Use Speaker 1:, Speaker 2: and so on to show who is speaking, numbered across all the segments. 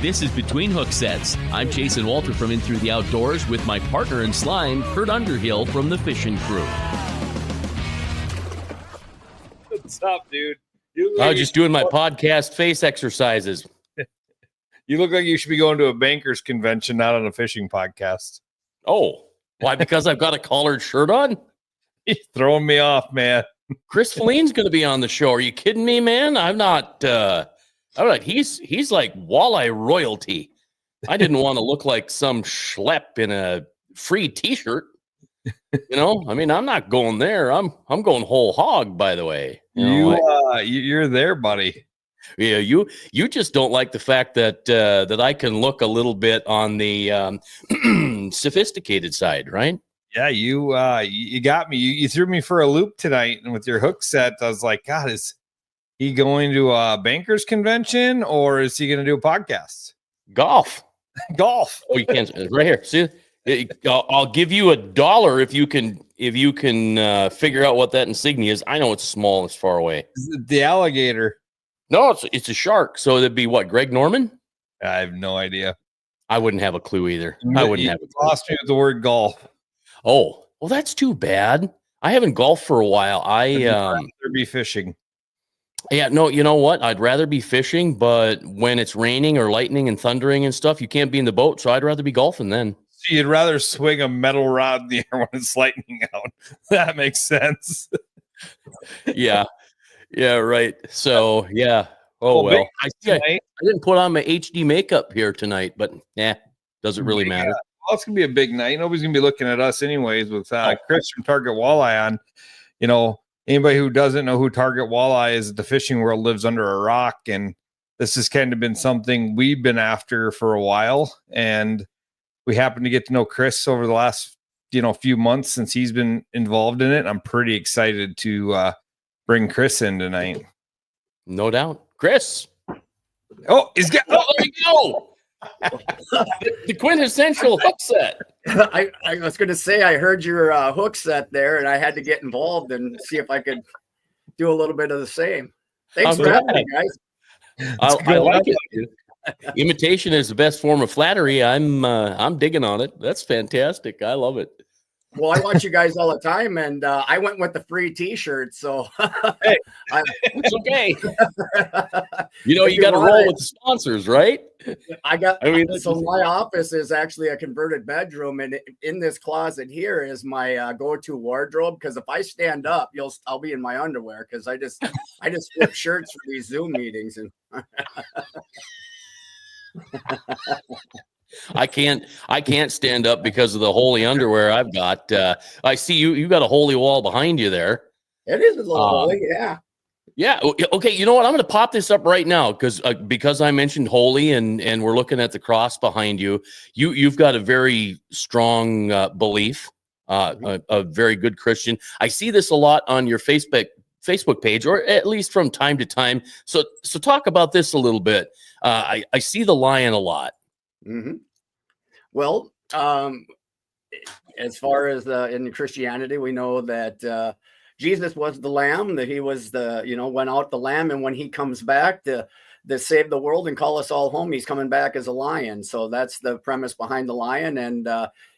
Speaker 1: This is Between Hooksets. I'm Chasen Walter from In Through the Outdoors with my partner in slime, Curt Underhill from the fishing crew.
Speaker 2: What's up, dude?
Speaker 1: I was just doing my podcast face exercises.
Speaker 2: You look like you should be going to a banker's convention, not on a fishing podcast.
Speaker 1: Oh, why? Because I've got a collared shirt on?
Speaker 2: You're throwing me off, man.
Speaker 1: Chris Philen's going to be on the show. Are you kidding me, man? I'm not. He's like Walleye royalty. I didn't want to look like some schlep in a free T-shirt. You know, I mean, I'm not going there. I'm going whole hog. By the way,
Speaker 2: you're there, buddy.
Speaker 1: Yeah, you just don't like the fact that that I can look a little bit on the sophisticated side, right?
Speaker 2: Yeah, you got me. You threw me for a loop tonight, and with your hook set, I was like, God, is he going to a bankers convention or is he going to do a podcast?
Speaker 1: Golf.
Speaker 2: Golf.
Speaker 1: Oh, you can't. Right here. See, I'll give you $1 if you can figure out what that insignia is. I know it's small. It's far away.
Speaker 2: Is it the alligator?
Speaker 1: No, it's a shark. So it'd be what? Greg Norman?
Speaker 2: I have no idea.
Speaker 1: I wouldn't have a clue either. I wouldn't have a clue.
Speaker 2: Lost me with the word golf.
Speaker 1: Oh, well, that's too bad. I haven't golfed for a while.
Speaker 2: I'd rather be fishing.
Speaker 1: Yeah, no, you know what? I'd rather be fishing, but when it's raining or lightning and thundering and stuff, you can't be in the boat. So I'd rather be golfing then.
Speaker 2: So you'd rather swing a metal rod in the air when it's lightning out. That makes sense.
Speaker 1: Yeah. Yeah, right. So, yeah. Oh, well. I didn't put on my HD makeup here tonight, but doesn't really matter.
Speaker 2: Well, it's going to be a big night. Nobody's going to be looking at us anyways with Chris from Target Walleye on. You know, anybody who doesn't know who Target Walleye is, the fishing world lives under a rock. And this has kind of been something we've been after for a while. And we happened to get to know Chris over the last, few months since he's been involved in it. I'm pretty excited to bring Chris in tonight.
Speaker 1: No doubt. Chris.
Speaker 2: Oh, he's got.
Speaker 1: Oh, there you go. The quintessential hook set.
Speaker 3: I was going to say, I heard your hook set there, and I had to get involved and see if I could do a little bit of the same. Thanks for having me, guys.
Speaker 1: I like it. Dude. Imitation is the best form of flattery. I'm digging on it. That's fantastic. I love it.
Speaker 3: Well, I watch you guys all the time, and I went with the free T-shirt, so
Speaker 1: hey, it's okay. You got to roll with the sponsors, right?
Speaker 3: So my office is actually a converted bedroom, and in this closet here is my go-to wardrobe. Because if I stand up, I'll be in my underwear because I just flip shirts for these Zoom meetings and.
Speaker 1: I can't stand up because of the holy underwear I've got. I see you got a holy wall behind you there.
Speaker 3: It is a little holy, yeah.
Speaker 1: Yeah. Okay. You know what? I'm going to pop this up right now because I mentioned holy and we're looking at the cross behind you. You've got a very strong belief, a very good Christian. I see this a lot on your Facebook page, or at least from time to time. So talk about this a little bit. I see the lion a lot.
Speaker 3: Mm-hmm. Well, as far as in Christianity, we know that Jesus was the lamb, that he was went out the lamb. And when he comes back to save the world and call us all home, he's coming back as a lion. So that's the premise behind the lion. And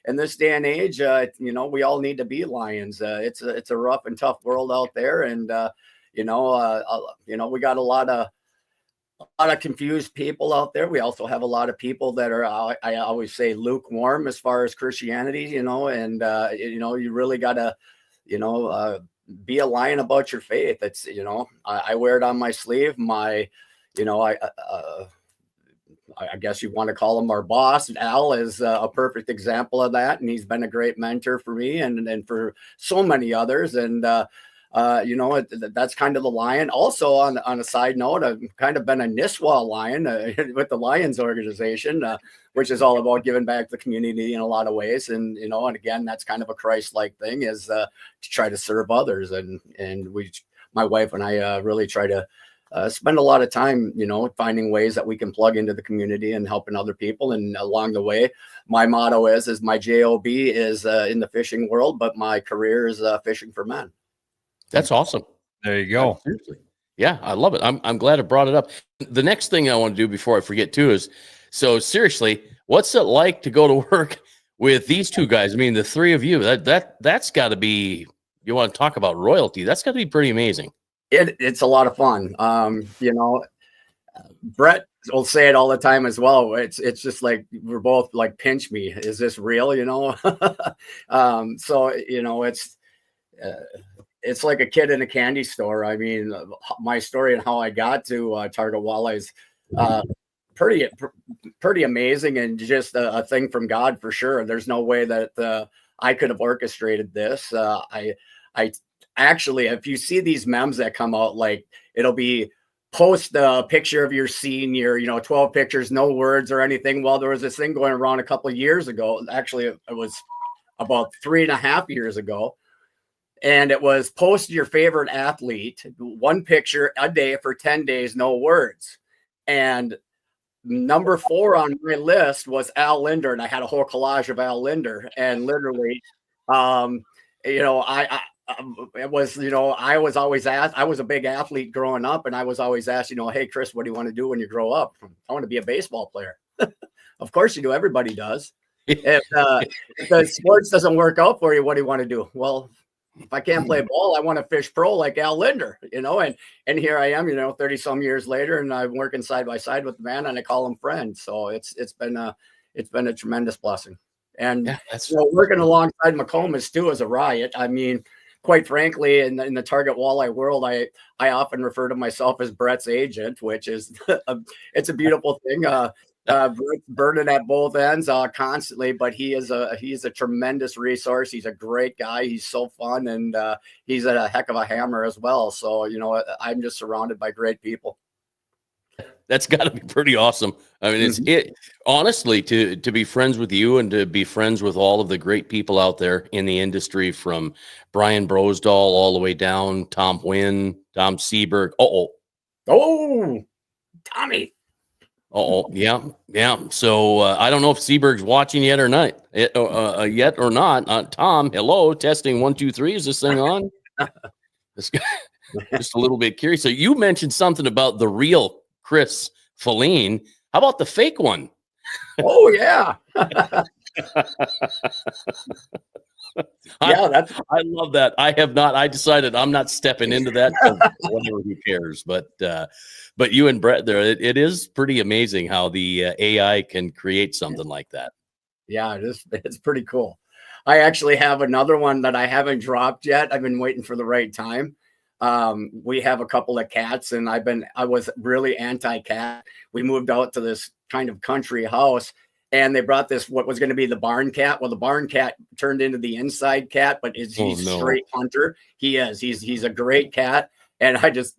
Speaker 3: in this day and age, we all need to be lions. It's a rough and tough world out there. And, we got a lot of confused people out there. We also have a lot of people that are, I always say, lukewarm as far as Christianity, and you really got to, be a lion about your faith. It's, I wear it on my sleeve. I guess you want to call him our boss. Al is a perfect example of that. And he's been a great mentor for me and for so many others. And, that's kind of the lion. Also, on a side note, I've kind of been a Nisswa lion with the Lions organization, which is all about giving back to the community in a lot of ways. And, and again, that's kind of a Christ-like thing, is to try to serve others. And my wife and I really try to spend a lot of time, finding ways that we can plug into the community and helping other people. And along the way, my motto is my JOB is in the fishing world, but my career is fishing for men.
Speaker 1: That's awesome.
Speaker 2: There you go.
Speaker 1: Seriously. Yeah, I love it. I'm glad I brought it up. The next thing I want to do before I forget too is, so seriously, what's it like to go to work with these two guys? I mean, the three of you. That's got to be. You want to talk about royalty? That's got to be pretty amazing.
Speaker 3: It's a lot of fun. Brett will say it all the time as well. It's just like we're both like, pinch me. Is this real? So it's like a kid in a candy store. I mean, my story and how I got to Target Walleye is pretty amazing, and just a thing from God for sure. There's no way that I could have orchestrated this. I actually, if you see these memes that come out, like it'll be post a picture of your senior, 12 pictures, no words or anything. Well, there was this thing going around a couple of years ago. Actually, it was about 3.5 years ago. And it was post your favorite athlete, one picture a day for 10 days, no words. And number 4 on my list was Al Linder. And I had a whole collage of Al Linder. And literally, it was, I was always asked, I was a big athlete growing up, and I was always asked, hey, Chris, what do you want to do when you grow up? I want to be a baseball player. Of course you do. Everybody does. If the sports doesn't work out for you, what do you want to do? Well, if I can't play ball, I want to fish pro like Al Linder, and here I am, 30 some years later, and I'm working side by side with the man, and I call him friend. So it's been a tremendous blessing. And working alongside McComas too is a riot. I mean, quite frankly, in the Target Walleye world, I often refer to myself as Brett's agent, which is it's a beautiful thing. Burning at both ends constantly, but he's a tremendous resource. He's a great guy. He's so fun, and he's a heck of a hammer as well. So I'm just surrounded by great people.
Speaker 1: That's got to be pretty awesome. I mean, it honestly, to be friends with you and to be friends with all of the great people out there in the industry, from Brian Brosdahl all the way down, Tom Wynn, Tom Seberg.
Speaker 3: Tommy.
Speaker 1: Yeah. So I don't know if Seberg's watching yet or not. Tom, hello, testing 1 2 3. Is this thing on? Just a little bit curious. So you mentioned something about the real Chris Philen. How about the fake one?
Speaker 3: Oh yeah.
Speaker 1: I love that. I have not. I decided I'm not stepping into that. Whatever, who cares? But you and Brett there, it is pretty amazing how the AI can create something like that.
Speaker 3: Yeah, it's pretty cool. I actually have another one that I haven't dropped yet. I've been waiting for the right time. We have a couple of cats, and I was really anti-cat. We moved out to this kind of country house, and they brought this, what was going to be the barn cat. Well, the barn cat turned into the inside cat, but he's straight hunter. He's a great cat. And I just,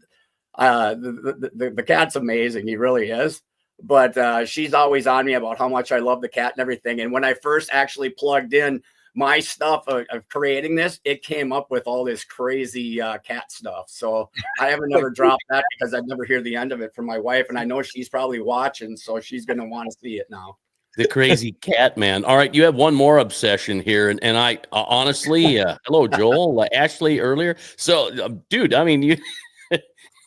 Speaker 3: the cat's amazing. He really is. But she's always on me about how much I love the cat and everything. And when I first actually plugged in my stuff of creating this, it came up with all this crazy cat stuff. So I haven't never dropped that, because I never hear the end of it from my wife. And I know she's probably watching, so she's going to want to see it now.
Speaker 1: The crazy cat, man. All right, you have one more obsession here, and I honestly, hello, Joel, Ashley earlier. So, dude, I mean,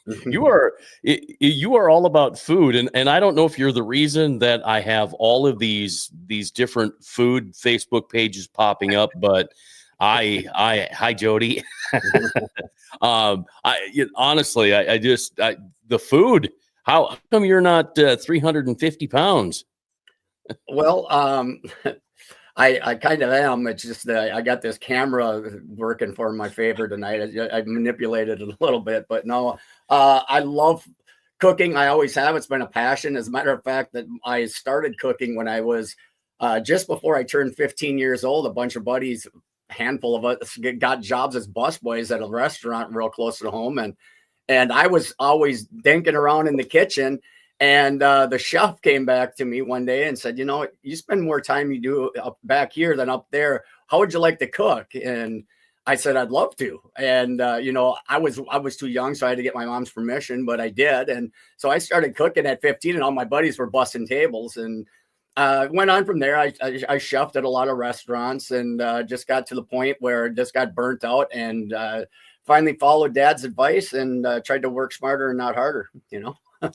Speaker 1: you are all about food, and I don't know if you're the reason that I have all of these different food Facebook pages popping up, but hi Jody. Honestly, the food. How come you're not 350 pounds?
Speaker 3: Well, I kind of am. It's just that I got this camera working for my favor tonight. I manipulated it a little bit, but no, I love cooking. I always have. It's been a passion. As a matter of fact, that I started cooking when I was just before I turned 15 years old. A bunch of buddies, a handful of us, got jobs as busboys at a restaurant real close to home, and I was always dinking around in the kitchen. And the chef came back to me one day and said, you spend more time you do up back here than up there. How would you like to cook? And I said, I'd love to. And, I was too young, so I had to get my mom's permission, but I did. And so I started cooking at 15, and all my buddies were busting tables, and went on from there. I chefed at a lot of restaurants, and just got to the point where it just got burnt out. And finally followed Dad's advice and tried to work smarter and not harder.
Speaker 1: I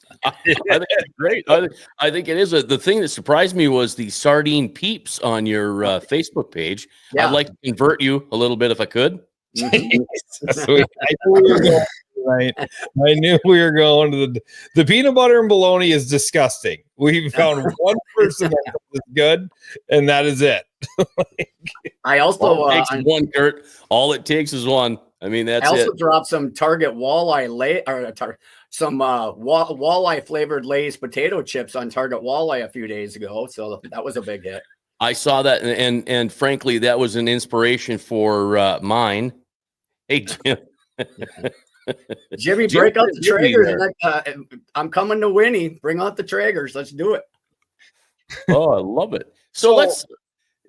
Speaker 1: think it's great. I think it is. The thing that surprised me was the sardine peeps on your Facebook page.
Speaker 3: Yeah.
Speaker 1: I'd like to convert you a little bit if I could.
Speaker 3: Mhm.
Speaker 2: Sweet. I knew we were going, right. I knew we were going to the peanut butter and bologna is disgusting. We found one person that is good, and that is it.
Speaker 3: I also
Speaker 1: All it takes is one, Curt. All it takes is one. I mean, that's
Speaker 3: I also
Speaker 1: it.
Speaker 3: dropped some Target walleye walleye flavored Lay's potato chips on Target Walleye a few days ago. So that was a big hit.
Speaker 1: I saw that, and frankly, that was an inspiration for mine. Hey, Jim.
Speaker 3: Jimmy, break out the Traegers. I'm coming to Winnie. Bring out the Traegers. Let's do it.
Speaker 1: Oh, I love it. So let's.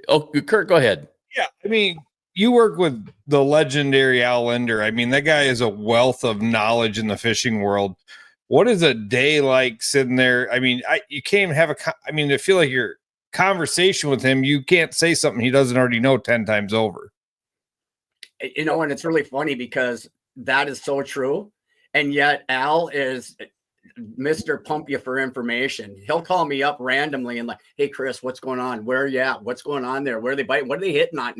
Speaker 1: Oh, Curt, go ahead.
Speaker 2: Yeah, I mean, you work with the legendary Al Linder. I mean, that guy is a wealth of knowledge in the fishing world. What is a day like sitting there? I mean, you can't have I feel like your conversation with him, you can't say something he doesn't already know 10 times over.
Speaker 3: And it's really funny because that is so true. And yet Al is Mr. Pump you for information. He'll call me up randomly and like, hey, Chris, what's going on? Where are you at? What's going on there? Where are they biting? What are they hitting on?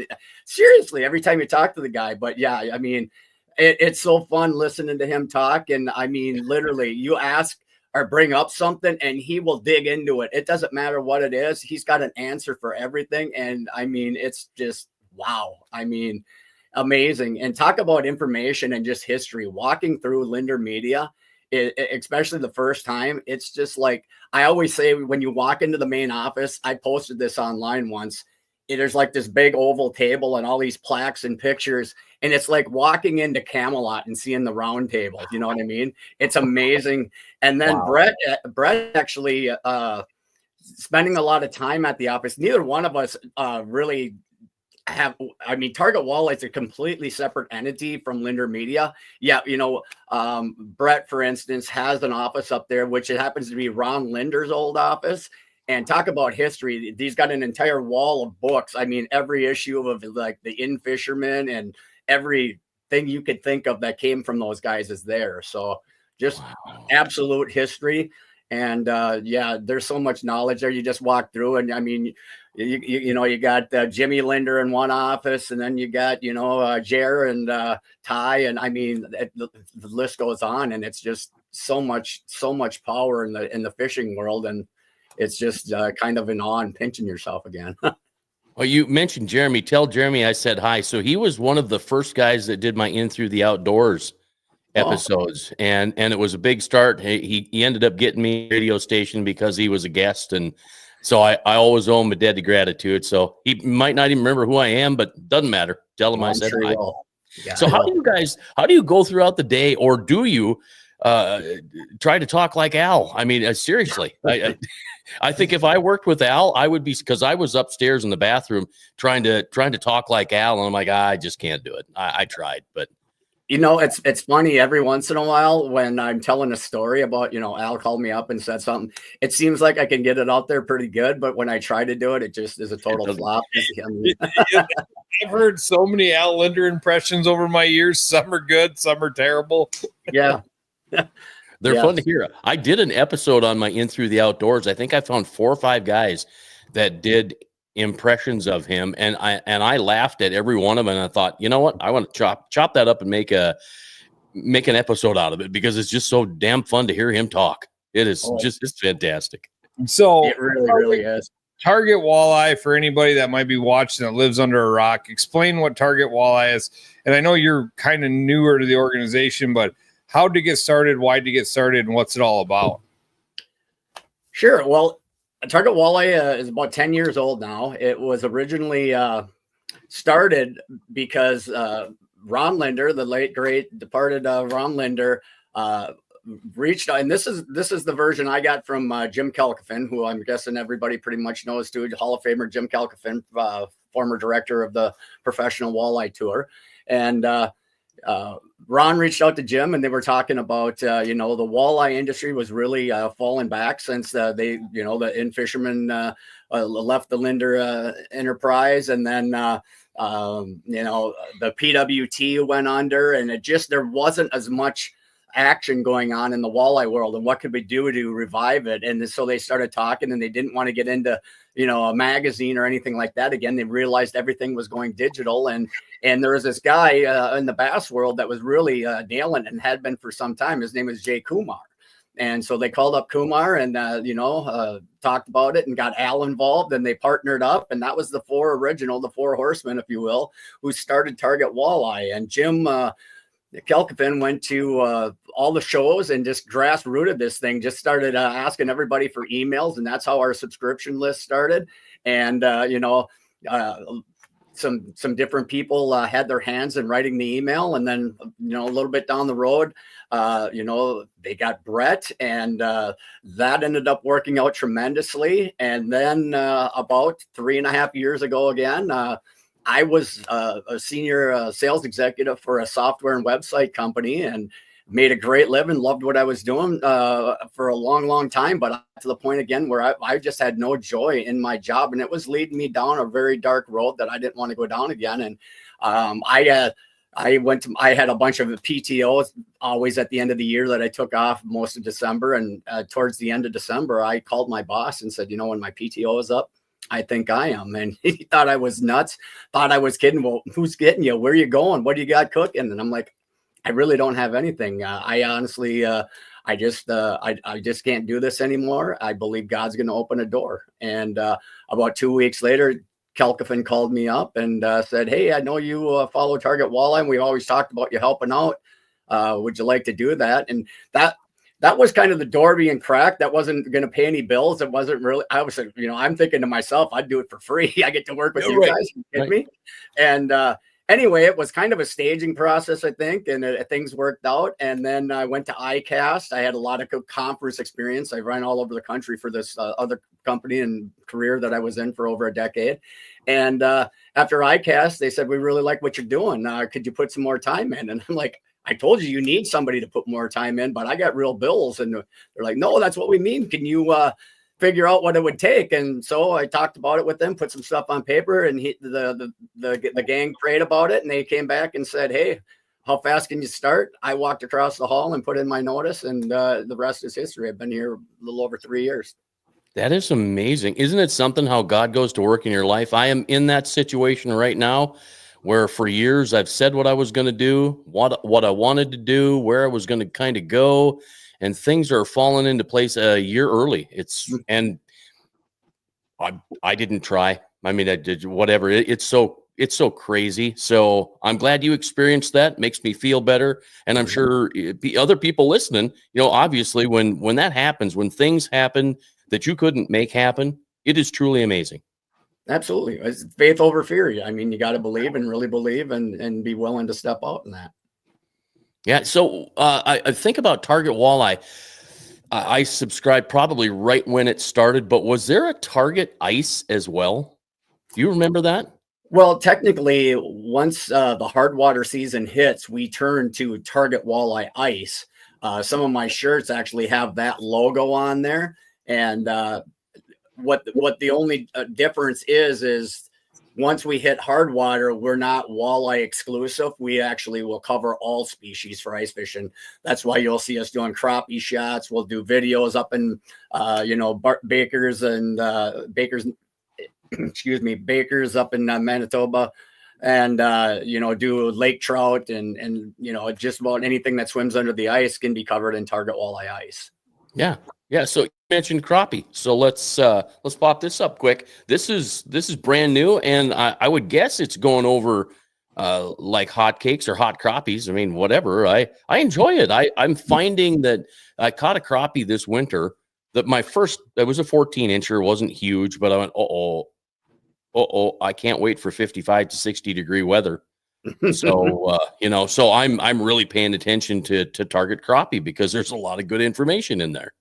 Speaker 3: Seriously, every time you talk to the guy. But yeah, I mean, it's so fun listening to him talk. And I mean, literally, you ask or bring up something and he will dig into it. It doesn't matter what it is. He's got an answer for everything. And I mean, it's just, wow. I mean, amazing. And talk about information and just history. Walking through Linder Media, especially the first time, it's just like, I always say when you walk into the main office, I posted this online once. There's like this big oval table and all these plaques and pictures. And it's like walking into Camelot and seeing the round table. You know what I mean? It's amazing. And then wow. Brett actually spending a lot of time at the office. Neither one of us really have, I mean, Target Walleye is a completely separate entity from Linder Media. Yeah, Brett, for instance, has an office up there, which it happens to be Ron Linder's old office. And talk about history. He's got an entire wall of books. I mean, every issue of like the In Fisherman and everything you could think of that came from those guys is there. So just absolute history. And yeah, there's so much knowledge there. You just walk through, and I mean, you got Jimmy Linder in one office, and then you got Jer and Ty, and I mean the list goes on, and it's just so much power in the fishing world, and it's just kind of in awe and pinching yourself again.
Speaker 1: Well, you mentioned Jeremy. Tell Jeremy I said hi. So he was one of the first guys that did my In Through the Outdoors episodes, and it was a big start. He ended up getting me a radio station because he was a guest, and so I always owe him a debt of gratitude. So he might not even remember who I am, but doesn't matter. Tell him I said hi. Yeah, so how do you go throughout the day, or do you try to talk like Al? I mean, seriously, I think if I worked with Al, I would be, because I was upstairs in the bathroom trying to talk like Al, and I'm like, I just can't do it. I tried, but
Speaker 3: it's funny every once in a while when I'm telling a story about, Al called me up and said something. It seems like I can get it out there pretty good, but when I try to do it, it just is a total flop.
Speaker 2: I've heard so many Al Linder impressions over my years. Some are good, some are terrible.
Speaker 3: Yeah.
Speaker 1: They're fun to hear. I did an episode on my In Through the Outdoors. I think I found 4 or 5 guys that did impressions of him, and I laughed at every one of them, and I thought, you know what, I want to chop that up and make an episode out of it, because it's just so damn fun to hear him talk. It is it's fantastic.
Speaker 2: So
Speaker 3: it really is.
Speaker 2: Target Walleye, for anybody that might be watching that lives under a rock, explain what Target Walleye is. And I know you're kind of newer to the organization, but how to get started, why to get started, and what's it all about?
Speaker 3: Sure. Well, Target Walleye is about 10 years old now. It was originally started because Ron Linder, the late great departed Ron Linder, reached out, and this is the version I got from Jim Kelkafin, who I'm guessing everybody pretty much knows too, Hall of Famer Jim Kelkafin, former director of the Professional Walleye Tour, and Ron reached out to Jim, and they were talking about, you know, the walleye industry was really falling back since they, you know, the in fishermen left the Linder enterprise, and then you know, the PWT went under, and there wasn't as much action going on in the walleye world, and what could we do to revive it? And so they started talking, and they didn't want to get into, you know, a magazine or anything like that again. They realized everything was going digital, and there was this guy in the bass world that was really nailing it and had been for some time. His name was Jay Kumar. And so they called up Kumar and, you know, talked about it and got Al involved, and they partnered up. And that was the four horsemen, if you will, who started Target Walleye. And Jim Kelkefin went to all the shows and just grassrooted this thing, just started asking everybody for emails. And that's how our subscription list started. And, you know, some different people had their hands in writing the email. And then, you know, a little bit down the road, you know, they got Brett, and that ended up working out tremendously. And then about 3.5 years ago again, I was a senior sales executive for a software and website company, and made a great living, loved what I was doing for a long, long time. But to the point again where I just had no joy in my job, and it was leading me down a very dark road that I didn't want to go down again. And I had a bunch of PTOs always at the end of the year that I took off most of December. And towards the end of December, I called my boss and said, you know, when my PTO is up, I think I am. And he thought I was nuts, thought I was kidding. Well, who's getting you? Where are you going? What do you got cooking? And I'm like, I really don't have anything. I honestly, I just can't do this anymore. I believe God's going to open a door. And about 2 weeks later, Kelkefin called me up and said, hey, I know you follow Target Walleye, and we always talked about you helping out. Would you like to do that? And that was kind of the door being cracked. That wasn't going to pay any bills. It wasn't really, I was, you know, I'm thinking to myself, I'd do it for free. I get to work with you guys. You kidding me? And anyway, it was kind of a staging process, I think, and things worked out. And then I went to ICAST. I had a lot of conference experience. I ran all over the country for this other company and career that I was in for over a decade. And after ICAST, they said, we really like what you're doing. Could you put some more time in? And I'm like, I told you need somebody to put more time in, but I got real bills. And they're like, no, that's what we mean. Can you figure out what it would take? And so I talked about it with them, put some stuff on paper, and the gang prayed about it. And they came back and said, hey, how fast can you start? I walked across the hall and put in my notice, and the rest is history. I've been here a little over 3 years.
Speaker 1: That is amazing. Isn't it something how God goes to work in your life? I am in that situation right now where for years I've said what I was going to do, what I wanted to do, where I was going to kind of go, and things are falling into place a year early. And I didn't try. I mean, I did whatever. It's so crazy. So I'm glad you experienced that. Makes me feel better. And I'm sure other people listening, you know, obviously when that happens, when things happen that you couldn't make happen, it is truly amazing.
Speaker 3: Absolutely. It's faith over fear. I mean, you got to believe and really believe and be willing to step out in that.
Speaker 1: Yeah. So I think about Target Walleye. I subscribed probably right when it started, but was there a Target Ice as well? Do you remember that?
Speaker 3: Well, technically, once the hard water season hits, we turn to Target Walleye Ice. Some of my shirts actually have that logo on there. And what the only difference is once we hit hard water, we're not walleye exclusive. We actually will cover all species for ice fishing. That's why you'll see us doing crappie shots. We'll do videos up in, you know, Baker's and Baker's, excuse me, Baker's up in Manitoba, and, you know, do lake trout and, you know, just about anything that swims under the ice can be covered in Target Walleye Ice.
Speaker 1: Yeah. Yeah. So you mentioned crappie. So let's pop this up quick. This is brand new, and I would guess it's going over like hotcakes or hot crappies. I mean, whatever. I enjoy it. I'm finding that I caught a crappie this winter. That was a 14-incher. Wasn't huge, but I went, I can't wait for 55 to 60 degree weather. So you know, so I'm really paying attention to Target crappie because there's a lot of good information in there.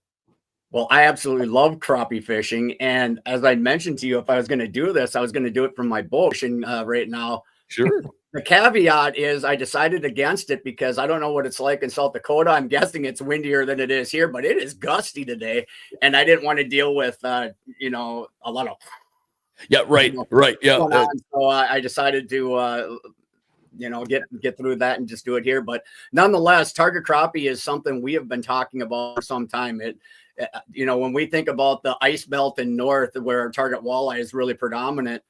Speaker 3: Well, I absolutely love crappie fishing. And as I mentioned to you, if I was going to do this, I was going to do it from my boat fishing right now.
Speaker 1: Sure.
Speaker 3: The caveat is I decided against it because I don't know what it's like in South Dakota. I'm guessing it's windier than it is here, but it is gusty today. And I didn't want to deal with, you know, a lot of.
Speaker 1: Yeah, right, right. Yeah.
Speaker 3: So I decided to, you know, get through that and just do it here. But nonetheless, target crappie is something we have been talking about for some time. You know, when we think about the ice belt in north where target walleye is really predominant,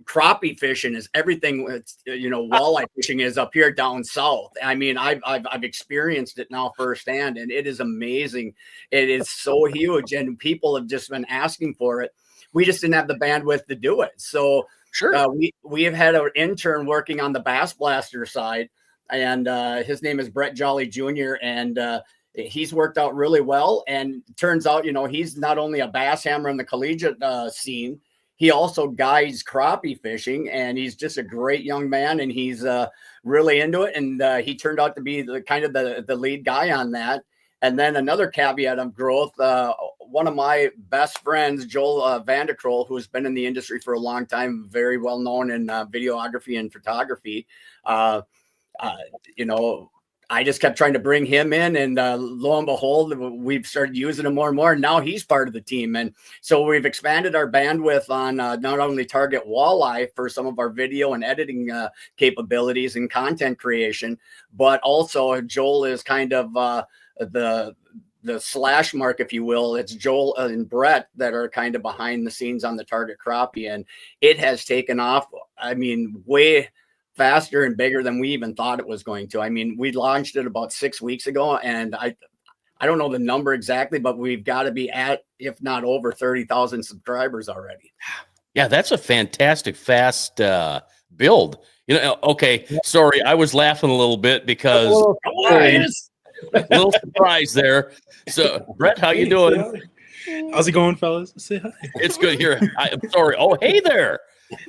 Speaker 3: crappie fishing is everything. You know, walleye fishing is up here down south. I mean, I've experienced it now firsthand, and it is amazing. It is so huge, and people have just been asking for it. We just didn't have the bandwidth to do it. So
Speaker 1: Sure.
Speaker 3: we have had an intern working on the Bass Blaster side, and his name is Brett Jolly Jr. And he's worked out really well. And turns out, you know, he's not only a bass hammer in the collegiate scene, he also guides crappie fishing, and he's just a great young man, and he's really into it. And he turned out to be the kind of the lead guy on that. And then another caveat of growth, one of my best friends, Joel Vanderkroll, who's been in the industry for a long time, very well known in videography and photography. You know, I just kept trying to bring him in, and lo and behold, we've started using him more and more. And now he's part of the team. And so we've expanded our bandwidth on not only target walleye for some of our video and editing capabilities and content creation, but also Joel is kind of the slash mark, if you will. It's Joel and Brett that are kind of behind the scenes on the target crappie, and it has taken off. I mean, way faster and bigger than we even thought it was going to. I mean, we launched it about 6 weeks ago, and I don't know the number exactly, but we've got to be at, if not over 30,000 subscribers already.
Speaker 1: Yeah, that's a fantastic fast build. You know, okay, sorry, I was laughing a little bit because a little surprise there. So, Brett, how you doing?
Speaker 4: How's it going, fellas? Say hi.
Speaker 1: It's good here. I'm sorry. Oh, hey there.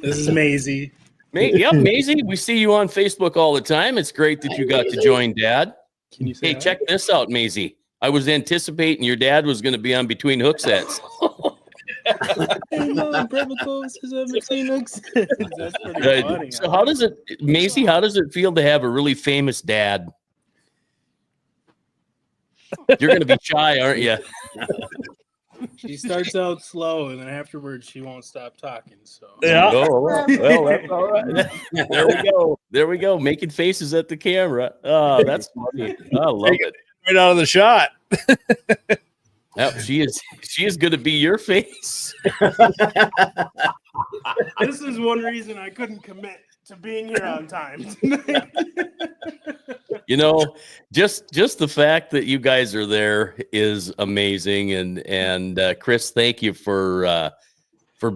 Speaker 4: This is Maisie.
Speaker 1: Yep, Maisie. We see you on Facebook all the time. It's great that you got to join Dad.
Speaker 4: Can you say
Speaker 1: Hey,
Speaker 4: hi?
Speaker 1: check this out, Maisie. I was anticipating your dad was going to be on Between Hooksets.
Speaker 4: Hey, no, Brett McCall says I'm Between Hooksets. That's pretty funny.
Speaker 1: So how does it, Maisie, how does it feel to have a really famous dad? You're going to be shy, aren't you?
Speaker 4: She starts out slow, and then afterwards she won't stop talking. So
Speaker 1: yeah. Oh, well, that's all right. There we go. There we go. Making faces at the camera. Oh, that's funny. I love it.
Speaker 2: Right out of the shot.
Speaker 1: Yep, she is going to be your face.
Speaker 4: this is one reason I couldn't commit to being here on time.
Speaker 1: You know, just the fact that you guys are there is amazing. And Chris, thank you for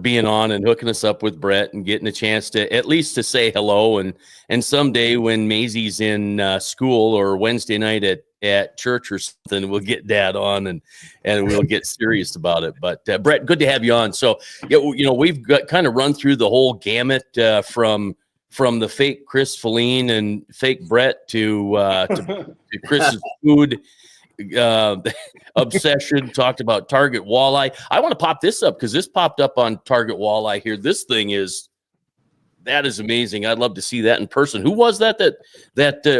Speaker 1: being on and hooking us up with Brett and getting a chance to at least to say hello. And someday when Maisie's in school or Wednesday night at church or something, we'll get Dad on and we'll get serious about it. But Brett, good to have you on. So yeah, you know, we've got kind of run through the whole gamut from the fake Chris Philen and fake Brett to Chris's food obsession. Talked about target walleye. I want to pop this up because this popped up on target walleye here. This thing is amazing. I'd love to see that in person. Who was that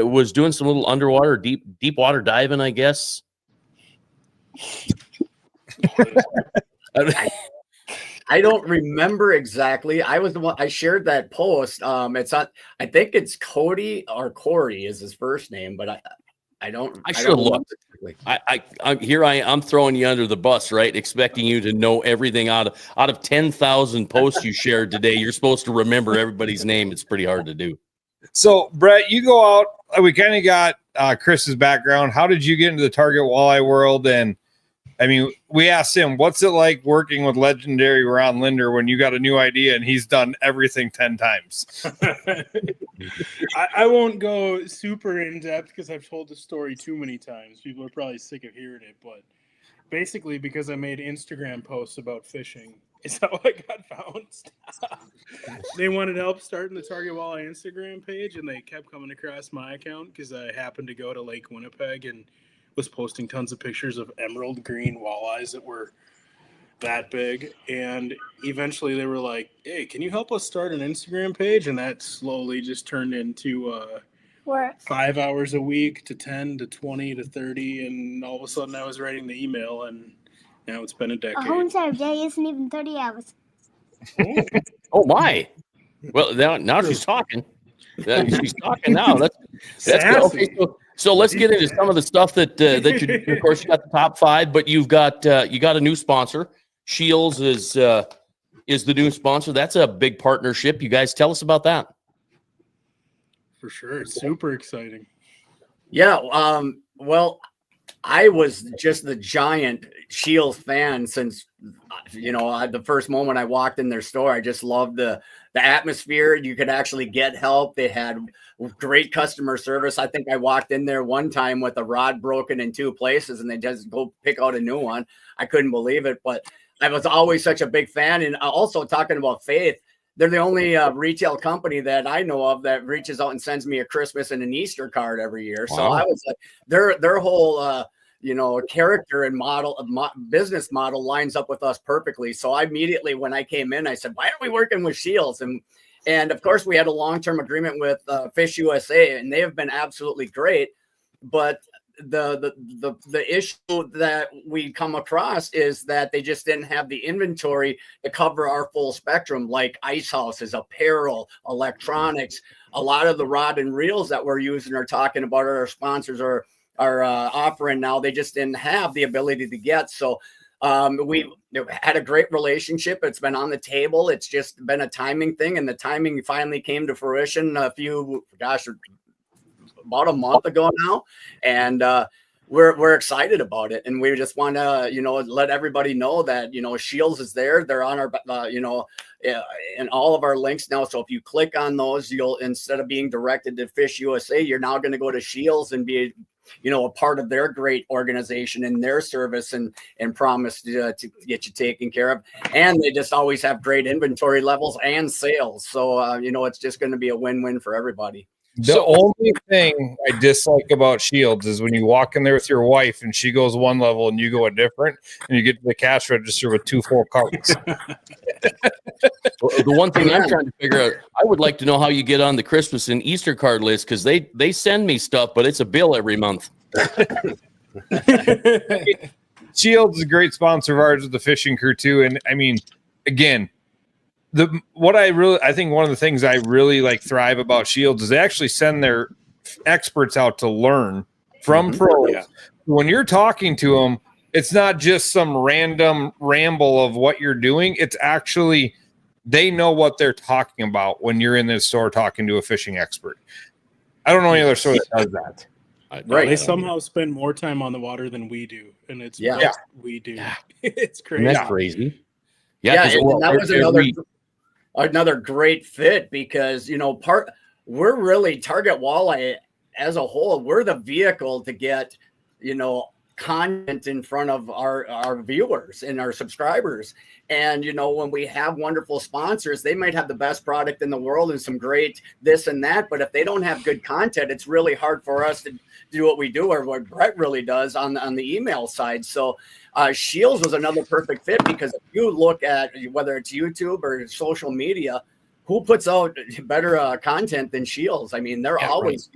Speaker 1: was doing some little underwater deep water diving, I guess?
Speaker 3: I don't remember exactly. I was the one. I shared that post. It's not. I think it's Cody or Corey is his first name, but I don't.
Speaker 1: I should have looked. I'm throwing you under the bus, right? Expecting you to know everything out of 10,000 posts you shared today. You're supposed to remember everybody's name. It's pretty hard to do.
Speaker 2: So, Brett, you go out. We kind of got Chris's background. How did you get into the target walleye world? And I mean, we asked him, what's it like working with legendary Ron Linder when you got a new idea and he's done everything 10 times?
Speaker 4: I won't go super in depth because I've told the story too many times. People are probably sick of hearing it, but basically because I made Instagram posts about fishing is how I got found. They wanted help starting the Target Walleye Instagram page, and they kept coming across my account because I happened to go to Lake Winnipeg and was posting tons of pictures of emerald green walleyes that were that big, and eventually they were like, hey, can you help us start an Instagram page? And that slowly just turned into 5 hours a week to 10 to 20 to 30, and all of a sudden I was writing the email, and now it's been a decade.
Speaker 5: A whole entire day isn't even 30 hours.
Speaker 1: Oh my! Well, now she's talking. She's talking now. That's good. Okay. So let's get into some of the stuff that you do. Of course, you got the top 5, but you got a new sponsor. Shields is the new sponsor. That's a big partnership. You guys tell us about that.
Speaker 4: For sure, it's super exciting.
Speaker 3: Yeah. Well, I was just the giant Shields fan since, the first moment I walked in their store. I just loved the atmosphere. You could actually get help. They had great customer service. I think I walked in there one time with a rod broken in 2 places, and they just go pick out a new one. I couldn't believe it, but I was always such a big fan. And also, talking about faith, they're the only retail company that I know of that reaches out and sends me a Christmas and an Easter card every year. Wow. So I was like, their whole character and business model lines up with us perfectly. So I immediately, when I came in, I said, why aren't we working with Shields? And of course we had a long-term agreement with Fish USA, and they have been absolutely great. But the issue that we come across is that they just didn't have the inventory to cover our full spectrum, like ice houses, apparel, electronics. A lot of the rod and reels that we're using or talking about, our sponsors are offering now, they just didn't have the ability to get. So we had a great relationship. It's been on the table. It's just been a timing thing, and the timing finally came to fruition about a month ago now, and we're excited about it. And we just want to let everybody know that Shields is there. They're on our in all of our links now. So if you click on those, you'll, instead of being directed to Fish USA, you're now going to go to Shields and be a part of their great organization and their service and promise to get you taken care of. And they just always have great inventory levels and sales. So, it's just going to be a win-win for everybody.
Speaker 2: The only thing I dislike about Shields is when you walk in there with your wife and she goes one level and you go a different, and you get to the cash register with 2 full carts.
Speaker 1: The one thing I'm trying to figure out, I would like to know how you get on the Christmas and Easter card list, because they send me stuff, but it's a bill every month.
Speaker 2: Shields is a great sponsor of ours with the fishing crew too. And I mean, again, I think one of the things I really thrive about Shields is they actually send their experts out to learn from pros. Yeah. When you're talking to them, it's not just some random ramble of what you're doing. It's actually, they know what they're talking about when you're in the store talking to a fishing expert. I don't know any other store that does that.
Speaker 4: Right. They somehow spend more time on the water than we do. And it's what we do. Yeah. It's crazy.
Speaker 1: And that's crazy.
Speaker 3: Yeah. And that was another great fit, because we're really Target Walleye as a whole. We're the vehicle to get content in front of our viewers and our subscribers. And when we have wonderful sponsors, they might have the best product in the world and some great this and that, but if they don't have good content, it's really hard for us to do what we do, or what Brett really does on the email side. So Shields was another perfect fit, because if you look at whether it's YouTube or social media, who puts out better content than Shields? I mean, they're always,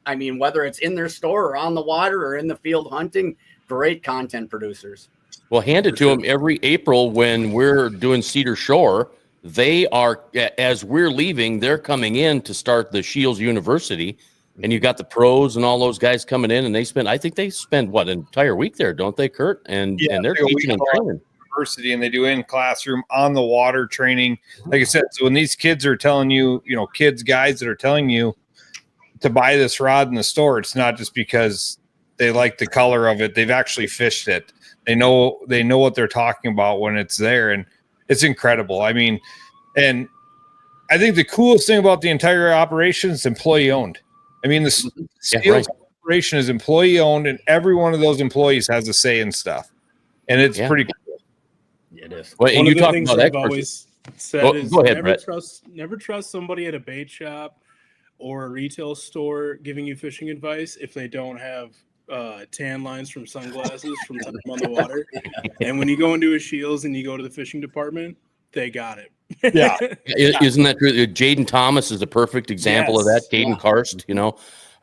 Speaker 3: whether it's in their store or on the water or in the field hunting, great content producers.
Speaker 1: Well, hand it to them every April when we're doing Cedar Shore. They are, as we're leaving, they're coming in to start the Shields University. And you got the pros and all those guys coming in, and I think they spend an entire week there, don't they, Curt? And they're teaching and training.
Speaker 2: University, and they do in classroom, on the water training. Like I said, so when these kids are telling you, guys that are telling you to buy this rod in the store, it's not just because they like the color of it. They've actually fished it. They know what they're talking about when it's there, and it's incredible. I mean, and I think the coolest thing about the entire operation is employee owned. I mean, the Shields operation is employee owned, and every one of those employees has a say in stuff, and it's pretty cool.
Speaker 3: It is.
Speaker 1: Well,
Speaker 4: one
Speaker 1: and
Speaker 4: of the things I've always said is
Speaker 1: go ahead,
Speaker 4: never trust somebody at a bait shop or a retail store giving you fishing advice if they don't have tan lines from sunglasses from time on the water. And when you go into a Shields and you go to the fishing department, they got it.
Speaker 2: Yeah.
Speaker 1: Isn't that true? Jaden Thomas is a perfect example of that.
Speaker 4: Yes.
Speaker 1: Caden Karst,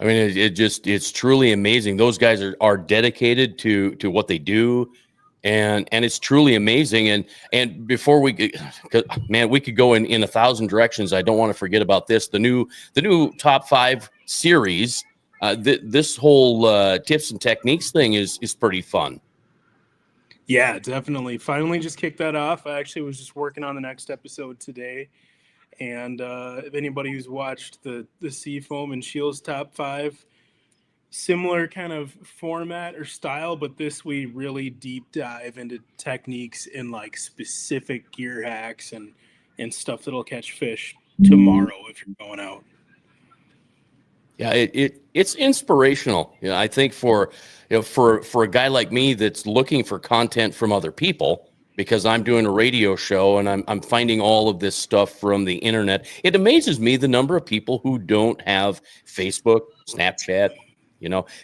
Speaker 1: I mean, it's truly amazing. Those guys are dedicated to what they do, and it's truly amazing. And before we could go in 1,000 directions. I don't want to forget about this. The new top 5 series. This whole tips and techniques thing is pretty fun.
Speaker 4: Yeah, definitely. Finally just kicked that off. I actually was just working on the next episode today. And if anybody who's watched the Seafoam and Shields top 5, similar kind of format or style, but this we really deep dive into techniques and like specific gear hacks and stuff that'll catch fish tomorrow if you're going out.
Speaker 1: Yeah, it's inspirational. I think for a guy like me that's looking for content from other people, because I'm doing a radio show and I'm finding all of this stuff from the internet. It amazes me the number of people who don't have Facebook, Snapchat.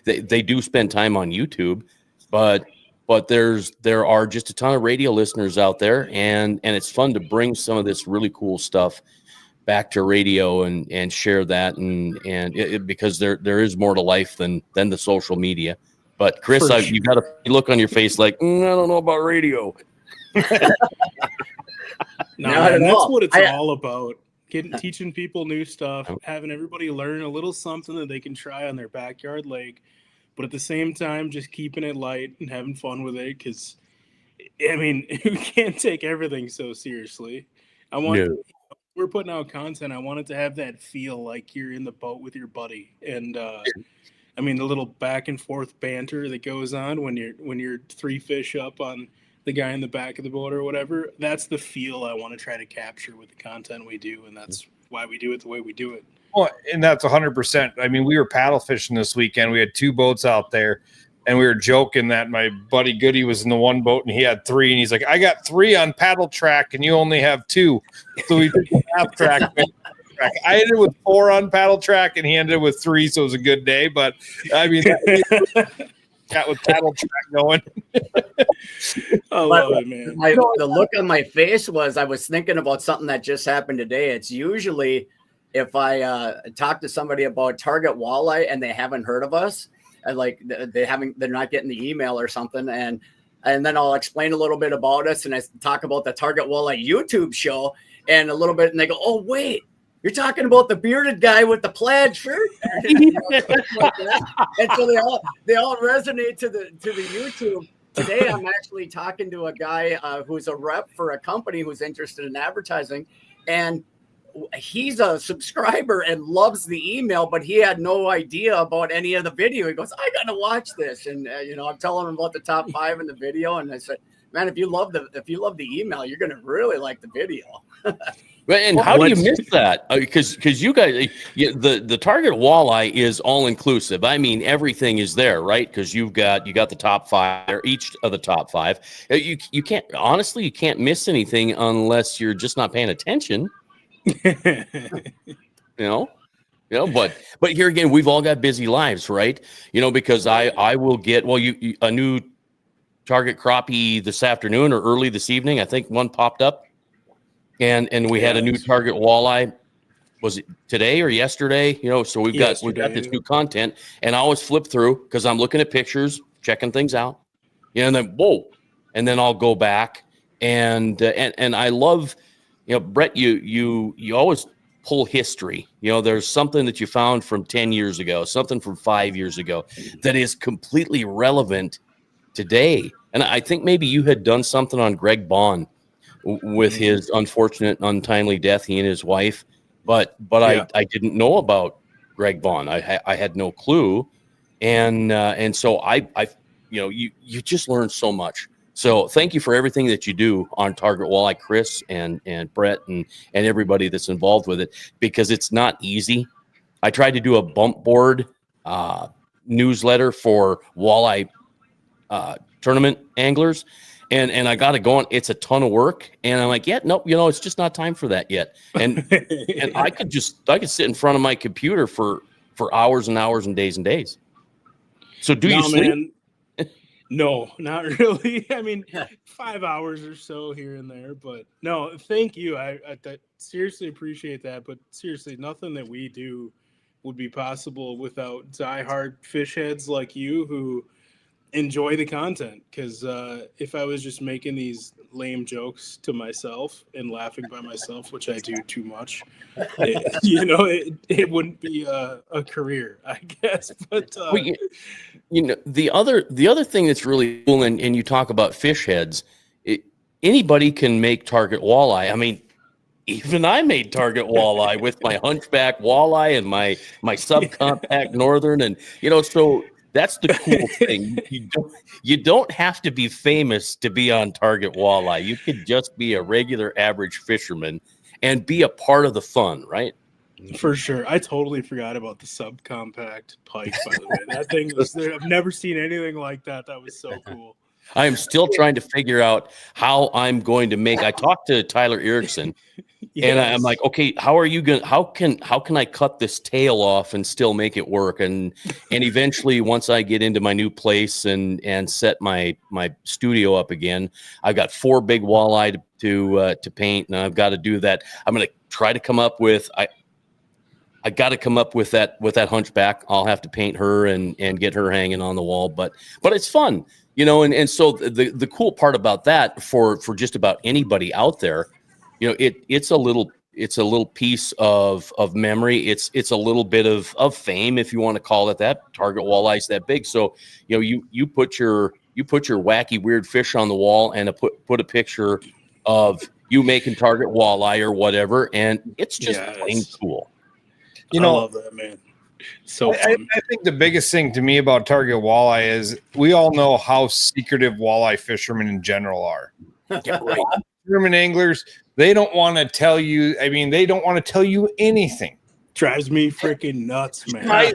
Speaker 1: They do spend time on YouTube, but there are just a ton of radio listeners out there, and it's fun to bring some of this really cool stuff back to radio and share that because there is more to life than the social media. But Chris, you got a look on your face like, I don't know about radio.
Speaker 4: And that's what it's all about. Teaching people new stuff, having everybody learn a little something that they can try on their backyard lake, but at the same time just keeping it light and having fun with it, because I mean, you can't take everything so seriously. We're putting out content. I want it to have that feel like you're in the boat with your buddy, and I mean the little back and forth banter that goes on when you're 3 fish up on the guy in the back of the boat or whatever. That's the feel I want to try to capture with the content we do, and that's why we do it the way we do it.
Speaker 2: Well, and that's 100%. I mean, we were paddle fishing this weekend. We had 2 boats out there, and we were joking that my buddy Goody was in the one boat and he had 3, and he's like, I got 3 on paddle track and you only have 2. So we did the half track. I ended with 4 on paddle track and he ended with 3, so it was a good day. But I mean, got with paddle track going.
Speaker 4: I love it, man.
Speaker 3: The look on my face was I was thinking about something that just happened today. It's usually if I talk to somebody about Target Walleye and they haven't heard of us, and like they're not getting the email or something, and then I'll explain a little bit about us and I talk about the Target Walleye YouTube show and a little bit, and they go, "Oh wait, you're talking about the bearded guy with the plaid shirt?" And so they all resonate to the YouTube. Today, I'm actually talking to a guy who's a rep for a company who's interested in advertising, and he's a subscriber and loves the email, but he had no idea about any of the video. He goes, "I got to watch this," and I'm telling him about the top 5 in the video, and I said, "Man, if you love the email, you're going to really like the video."
Speaker 1: And how do you miss that? Because you guys, the Target Walleye is all inclusive. I mean, everything is there, right? Because you got the top 5, or each of the top 5. You can't miss anything unless you're just not paying attention. But here again, we've all got busy lives, right? Because I will get a new Target crappie this afternoon or early this evening. I think one popped up. And we had a new Target Walleye. Was it today or yesterday? So we've got this new content, and I always flip through because I'm looking at pictures, checking things out, and then whoa, and then I'll go back and I love, Brett, you always pull history. There's something that you found from 10 years ago, something from 5 years ago that is completely relevant today. And I think maybe you had done something on Greg Bond with his unfortunate, untimely death, he and his wife. But I didn't know about Greg Bond. I had no clue. And so you just learn so much. So thank you for everything that you do on Target Walleye, Chris and Brett and everybody that's involved with it, because it's not easy. I tried to do a bump board newsletter for walleye tournament anglers. And I got it going. It's a ton of work. And I'm like, nope, it's just not time for that yet. And I could sit in front of my computer for hours and hours and days and days. So do you
Speaker 4: No,
Speaker 1: sleep?
Speaker 4: man. No, not really. I mean, 5 hours or so here and there, but no, thank you. I seriously appreciate that, but seriously, nothing that we do would be possible without diehard fish heads like you who enjoy the content. Because if I was just making these lame jokes to myself and laughing by myself, which I do too much, it wouldn't be a career, I guess. But
Speaker 1: Well, the other thing that's really cool, and you talk about fish heads, anybody can make target walleye. I mean, even I made target walleye with my hunchback walleye and my subcompact northern, and so that's the cool thing. You don't have to be famous to be on target walleye. You could just be a regular average fisherman and be a part of the fun, right?
Speaker 4: For sure. I totally forgot about the subcompact pike, by the way. That thing was there. I've never seen anything like that. That was so cool.
Speaker 1: I am still trying to figure out how I'm going to make. I talked to Tyler Erickson, and I'm like, okay, how can I cut this tail off and still make it work? And eventually, once I get into my new place and set my studio up again, I've got 4 big walleye to paint, and I've got to do that. I'm going to try to come up with I got to come up with that hunchback. I'll have to paint her and get her hanging on the wall, but it's fun. And so the cool part about that for just about anybody out there, it's a little piece of memory. It's a little bit of fame, if you want to call it that. Target walleye's that big. So, you put your wacky weird fish on the wall and put a picture of you making target walleye or whatever, and it's just plain cool.
Speaker 4: I love that, man. So
Speaker 2: I think the biggest thing to me about target walleye is we all know how secretive walleye fishermen in general are.
Speaker 1: Yeah, right.
Speaker 2: Fishermen anglers, they don't want to tell you. I mean, they don't want to tell you anything.
Speaker 4: Drives me freaking nuts, man.
Speaker 2: I've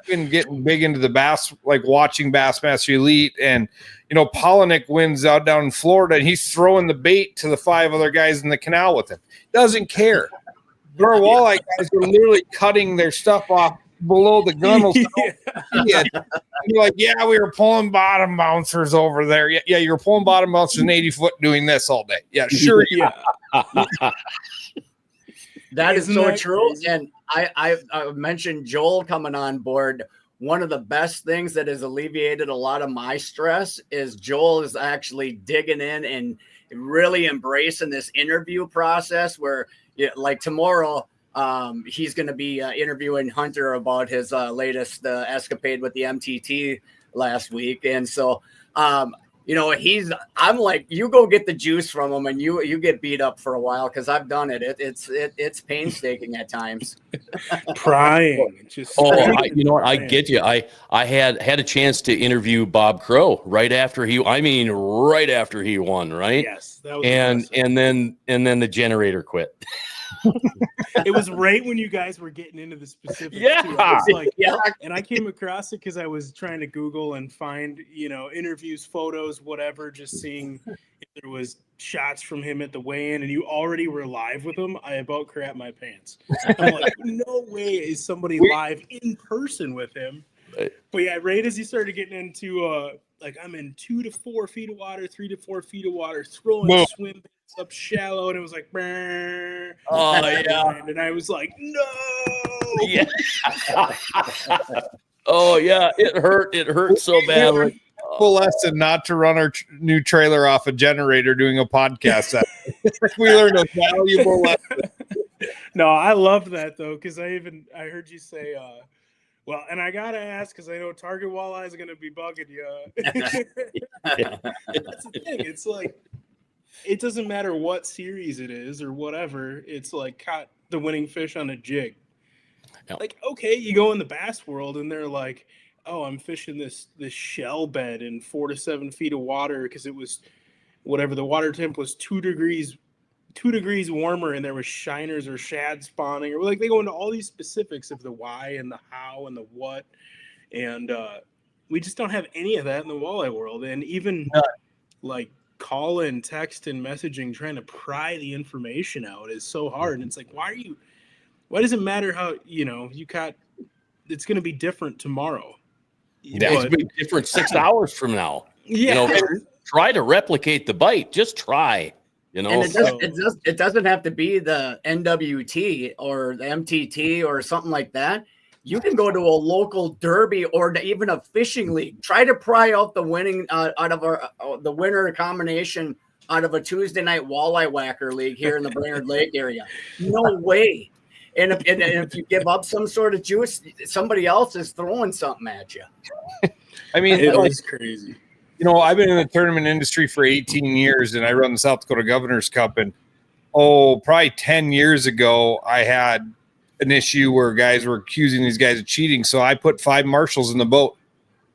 Speaker 2: been getting big into the bass, like watching Bassmaster Elite, and Polinick wins out down in Florida, and he's throwing the bait to the 5 other guys in the canal with him. Doesn't care. Our walleye guys are literally cutting their stuff off below the gunnels. You're like, yeah, we were pulling bottom bouncers over there. Yeah, you're pulling bottom bouncers in 80 foot doing this all day. Yeah, sure.
Speaker 4: Yeah.
Speaker 3: That is so true. Crazy? And I mentioned Joel coming on board. One of the best things that has alleviated a lot of my stress is Joel is actually digging in and really embracing this interview process where, like tomorrow, he's going to be interviewing Hunter about his latest escapade with the MTT last week. And so, I'm like, you go get the juice from him and you get beat up for a while. Cause I've done it. It's painstaking at times.
Speaker 4: Prying.
Speaker 1: I get you. I had a chance to interview Bob Crow right after he won. Right.
Speaker 4: Yes. That was
Speaker 1: and then the generator quit.
Speaker 4: It was right when you guys were getting into the specifics.
Speaker 1: Yeah.
Speaker 4: Too. I was like, and I came across it because I was trying to Google and find, interviews, photos, whatever, just seeing if there was shots from him at the weigh-in, and you already were live with him. I about crap my pants. I'm like, no way is somebody live in person with him. But yeah, right as he started getting into I'm in 2 to 4 feet of water, 3 to 4 feet of water, throwing swim baits up shallow, and it was like, brrr.
Speaker 1: Oh yeah,
Speaker 4: and I was like, no.
Speaker 1: Yeah. Oh yeah, it hurt so bad.
Speaker 2: Lesson not to run our new trailer off a generator doing a podcast. We learned a valuable lesson.
Speaker 4: No, I loved that though, because I heard you say, well, and I gotta ask because I know target walleye is gonna be bugging you. That's the thing. It's like it doesn't matter what series it is or whatever. It's like caught the winning fish on a jig. Yep. Like, okay, you go in the bass world and they're like, oh, I'm fishing this shell bed in 4 to 7 feet of water because it was whatever the water temp was 2 degrees warmer and there was shiners or shad spawning, or like they go into all these specifics of the why and the how and the what, and we just don't have any of that in the walleye world. And even like calling, text, and messaging, trying to pry the information out is so hard. And it's like, why does it matter how you caught it's going to be different tomorrow.
Speaker 1: Yeah, it's gonna be different 6 hours from now.
Speaker 4: Yeah.
Speaker 1: Try to replicate the bite. Just try.
Speaker 3: And it doesn't have to be the NWT or the MTT or something like that. You can go to a local derby or even a fishing league. Try to pry out the winning out of the winner combination out of a Tuesday night walleye whacker league here in the Brainerd Lake area. No way. And if you give up some sort of juice, somebody else is throwing something at you.
Speaker 2: I mean,
Speaker 4: it is crazy.
Speaker 2: You know, I've been in the tournament industry for 18 years, and I run the South Dakota Governor's Cup. And probably 10 years ago, I had an issue where guys were accusing these guys of cheating. So I put 5 marshals in the boat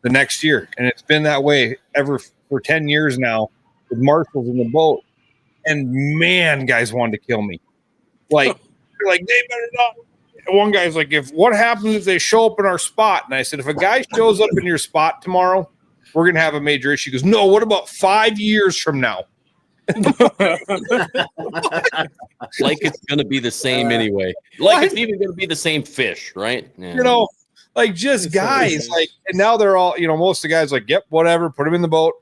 Speaker 2: the next year, and it's been that way ever for 10 years now with marshals in the boat. And man, guys wanted to kill me. Like they better not. One guy's like, what happens if they show up in our spot? And I said, if a guy shows up in your spot tomorrow, we're going to have a major issue. He goes, no, what about 5 years from now?
Speaker 1: Like it's going to be the same anyway. Like it's even going to be the same fish, right? Yeah.
Speaker 2: You know, like just guys, like, and now they're all, you know, most of the guys like, yep, whatever, put them in the boat.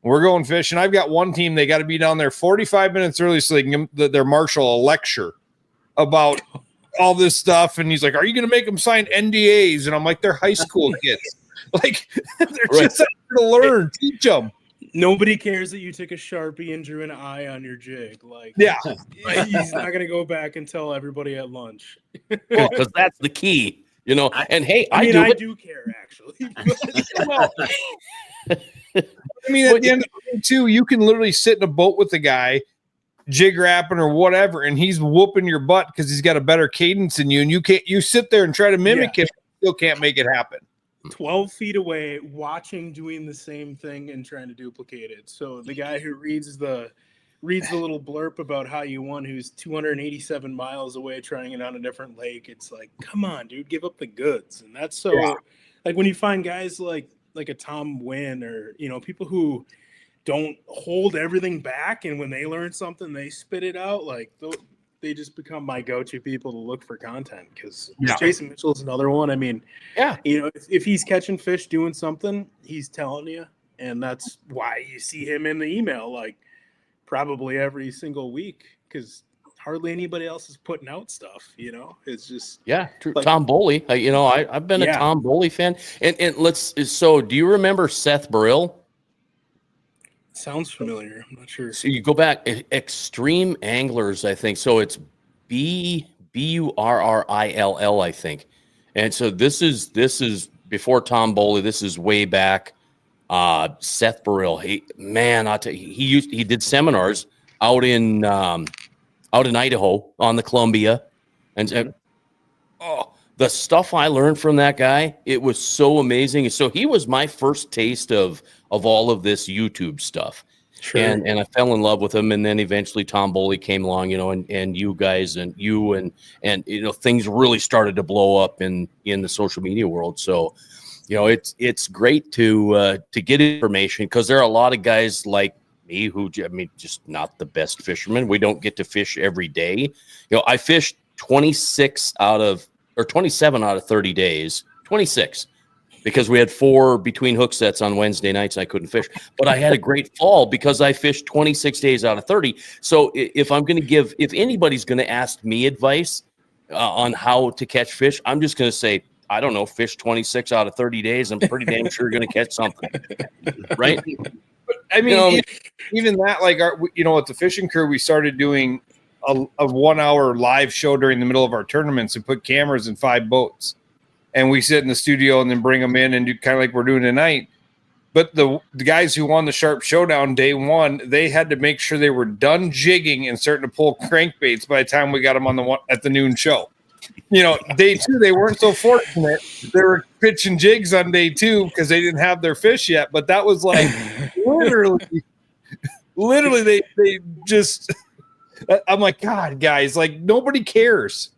Speaker 2: We're going fishing. I've got one team, they got to be down there 45 minutes early so they can give their marshal a lecture about all this stuff. And he's like, are you going to make them sign NDAs? And I'm like, they're high school kids. Like, they're just out to learn, teach them.
Speaker 4: Nobody cares that you took a Sharpie and drew an eye on your jig. Like,
Speaker 2: yeah,
Speaker 4: he's not going to go back and tell everybody at lunch.
Speaker 1: Well, because that's the key, you know. And hey,
Speaker 4: I do care, actually.
Speaker 2: I mean, at the end of the day, too, you can literally sit in a boat with the guy, jig wrapping or whatever, and he's whooping your butt because he's got a better cadence than you, and you sit there and try to mimic him, still can't make it happen.
Speaker 4: 12 feet away, watching, doing the same thing and trying to duplicate it. So the guy who reads the little blurb about how you won, who's 287 miles away trying it on a different lake, it's like, come on, dude, give up the goods. And that's so like when you find guys like a Tom Wynn or, you know, people who don't hold everything back, and when they learn something, they spit it out. Like they just become my go-to people to look for content, because Jason Mitchell is another one. I mean, you know, if he's catching fish doing something, he's telling you, and that's why you see him in the email like probably every single week, because hardly anybody else is putting out stuff. You know, it's just
Speaker 1: true. Like, Tom Boley. You know, I've been a Tom Boley fan, and so do you remember Seth Burrill?
Speaker 4: Sounds familiar. I'm not sure.
Speaker 1: So you go back, Extreme Anglers, I think. So it's Burrill, I think. And so this is before Tom Boley. This is way back. Seth Burrill. I'll tell you, he did seminars out in Idaho on the Columbia, and the stuff I learned from that guy, it was so amazing. So he was my first taste of all of this YouTube stuff. Sure. And I fell in love with him. And then eventually Tom Boley came along, you know, and you guys and you and you know, things really started to blow up in the social media world. So, you know, it's great to get information, because there are a lot of guys like me who, I mean, just not the best fishermen. We don't get to fish every day. You know, I fished 27 out of 30 days, 26, because we had 4 between Hooksets on Wednesday nights. I couldn't fish, but I had a great fall because I fished 26 days out of 30. So if anybody's going to ask me advice on how to catch fish, I'm just going to say, I don't know, fish 26 out of 30 days. I'm pretty damn sure you're going to catch something. Right.
Speaker 2: But, I mean, even that, like, you know, at the fishing crew, we started doing a 1 hour live show during the middle of our tournaments and put cameras in 5 boats, and we sit in the studio and then bring them in and do kind of like we're doing tonight. But the guys who won the Sharp Showdown day 1, they had to make sure they were done jigging and starting to pull crankbaits by the time we got them on at the noon show. You know, day 2, they weren't so fortunate. They were pitching jigs on day 2 because they didn't have their fish yet. But that was like literally they just. I'm like, God, guys, like, nobody cares.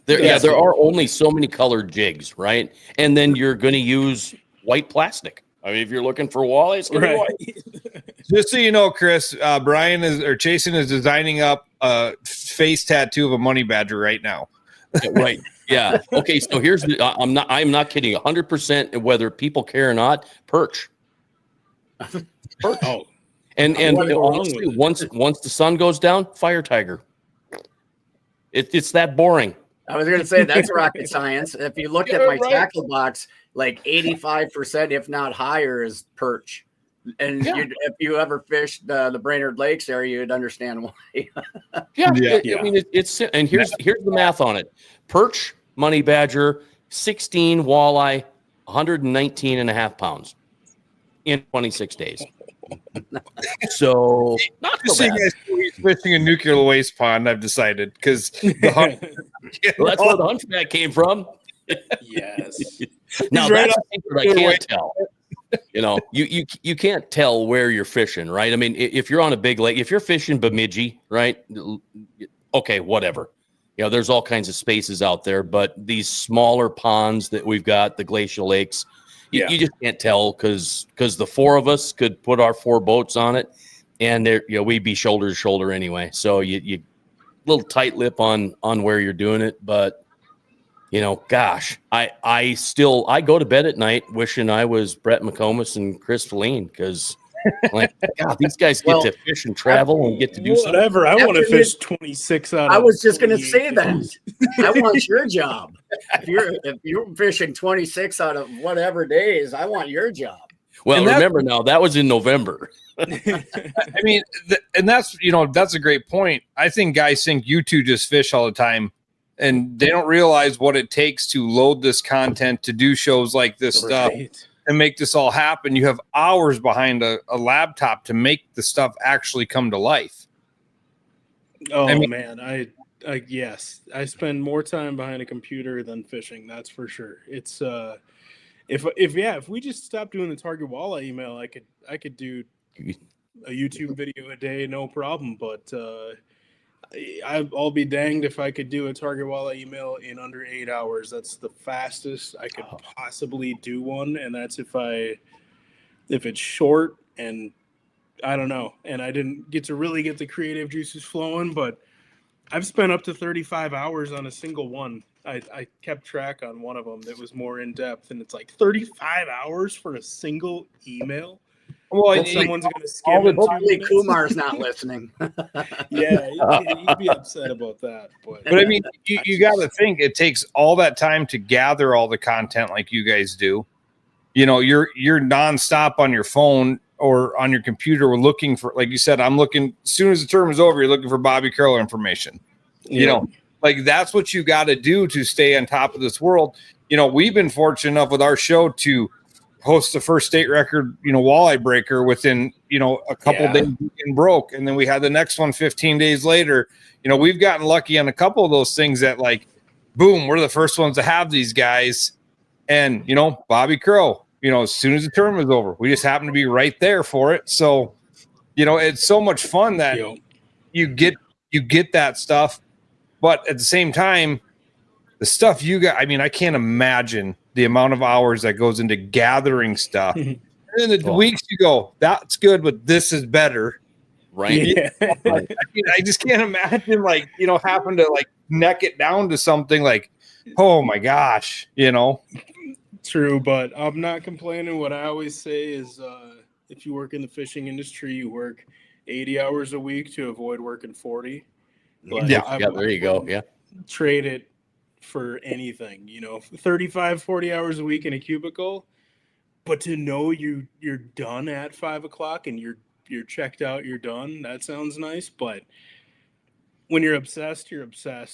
Speaker 1: There are only so many colored jigs, right? And then you're going to use white plastic. I mean, if you're looking for walleye, it's going to be white.
Speaker 2: Just so you know, Chris, Chasen is designing up a face tattoo of a money badger right now.
Speaker 1: Right. Yeah. Okay. So here's the, I'm not kidding. 100% whether people care or not, perch. Perch.
Speaker 4: Oh,
Speaker 1: And
Speaker 4: What go wrong
Speaker 1: honestly,
Speaker 4: with it?
Speaker 1: once the sun goes down, fire tiger. It's that boring.
Speaker 3: I was going to say that's rocket science. If you look at my tackle box, like 85%, if not higher, is perch. And if you ever fished the Brainerd Lakes area, you'd understand why.
Speaker 1: Yeah.
Speaker 4: Yeah.
Speaker 1: I mean, it's and here's the math on it. Perch, money badger, 16 walleye, 119.5 pounds in 26 days. So not so bad.
Speaker 2: He's fishing a nuclear waste pond, I've decided, because
Speaker 1: Well, that's where the hunch bag came from.
Speaker 4: yes.
Speaker 1: Now
Speaker 2: right
Speaker 1: that's the thing that I can't tell. You know, you can't tell where you're fishing, right? I mean, if you're on a big lake, if you're fishing Bemidji, right? Okay, whatever. You know, there's all kinds of spaces out there, but these smaller ponds that we've got, the glacial lakes, you just can't tell because the four of us could put our 4 boats on it, and there, you know, we'd be shoulder to shoulder anyway. So you little tight lip on where you're doing it, but. You know, gosh, I go to bed at night wishing I was Brett McComas and Chris Philen because, like, God, these guys get to fish and travel and get to do something.
Speaker 4: Whatever. I want to fish 26 out of.
Speaker 3: I was just going to
Speaker 4: 28
Speaker 3: say that.
Speaker 4: days.
Speaker 3: I want your job. If you're fishing 26 out of whatever days, I want your job.
Speaker 1: Well,
Speaker 2: And that-
Speaker 1: remember now, that was in November.
Speaker 2: I mean, and that's, you know, that's a great point. I think guys think you two just fish all the time, and they don't realize what it takes to load this content, to do shows like this stuff, and make this all happen. You have hours behind a laptop to make the stuff actually come to life.
Speaker 4: Oh
Speaker 2: I mean-
Speaker 4: man, I yes, I spend more time behind a computer than fishing. That's for sure. It's if we just stopped doing the Target Walleye email, I could do a YouTube video a day, no problem. But I'll be danged if I could do a Target Walleye email in under 8 hours. That's the fastest I could possibly do one, and that's if it's short and I don't know, and I didn't get to really get the creative juices flowing, but I've spent up to 35 hours on a single one. I kept track on one of them that was more in depth, and it's like 35 hours for a single email.
Speaker 2: Well,
Speaker 4: Someone's going to skim in 2
Speaker 3: Hopefully
Speaker 4: minutes.
Speaker 3: Kumar's not listening.
Speaker 4: Yeah, he'd be upset about that. But
Speaker 2: I mean, you got to think it takes all that time to gather all the content like you guys do. You know, you're nonstop on your phone or on your computer. We're looking for, like you said, I'm looking, as soon as the term is over, you're looking for Bobby Curler information. You know, like that's what you got to do to stay on top of this world. You know, we've been fortunate enough with our show to host the first state record, you know, walleye breaker within, you know, a couple days and broke. And then we had the next one 15 days later. You know, we've gotten lucky on a couple of those things that, like, boom, we're the first ones to have these guys. And, you know, Bobby Crow, you know, as soon as the term was over, we just happened to be right there for it. So, you know, it's so much fun that you get that stuff. But at the same time, the stuff you got, I mean, I can't imagine the amount of hours that goes into gathering stuff. And then the weeks you go, that's good, but this is better.
Speaker 1: Right.
Speaker 4: Yeah.
Speaker 2: I just can't imagine, like, you know, having to like neck it down to something like, oh my gosh, you know.
Speaker 4: True, but I'm not complaining. What I always say is if you work in the fishing industry, you work 80 hours a week to avoid working 40. But
Speaker 1: Yeah, there you go. Yeah.
Speaker 4: Trade it for anything, you know, 35, 40 hours a week in a cubicle. But to know you're done at 5 o'clock and you're checked out, you're done, that sounds nice. But when you're obsessed,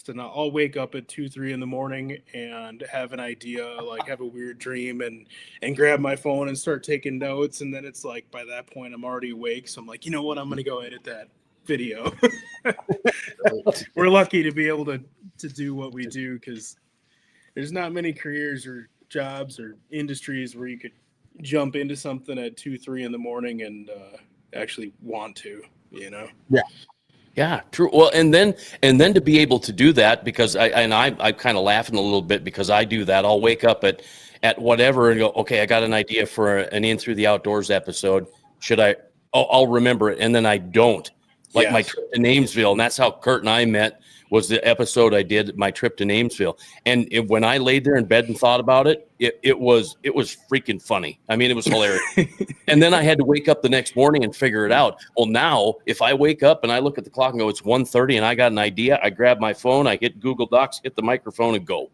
Speaker 4: and I'll wake up at 2-3 in the morning and have an idea, like have a weird dream and grab my phone and start taking notes, and then it's like by that point I'm already awake, so I'm like, you know what, I'm gonna go edit that video. We're lucky to be able to do what we do, because there's not many careers or jobs or industries where you could jump into something at 2-3 in the morning and actually want to, you know.
Speaker 1: Yeah, true. Well, and then to be able to do that, because I'm kind of laughing a little bit because I do that. I'll wake up at whatever and go, okay, I got an idea for an In Through the Outdoors episode. Should I? Oh, I'll remember it, and then I don't. Like my trip to Namesville, and that's how Curt and I met. was the episode I did my trip to Namesville. And when I laid there in bed and thought about it, it was freaking funny. I mean, it was hilarious. And then I had to wake up the next morning and figure it out. Well, now if I wake up and I look at the clock and go, it's 1:30 and I got an idea, I grab my phone, I hit Google Docs, hit the microphone and go.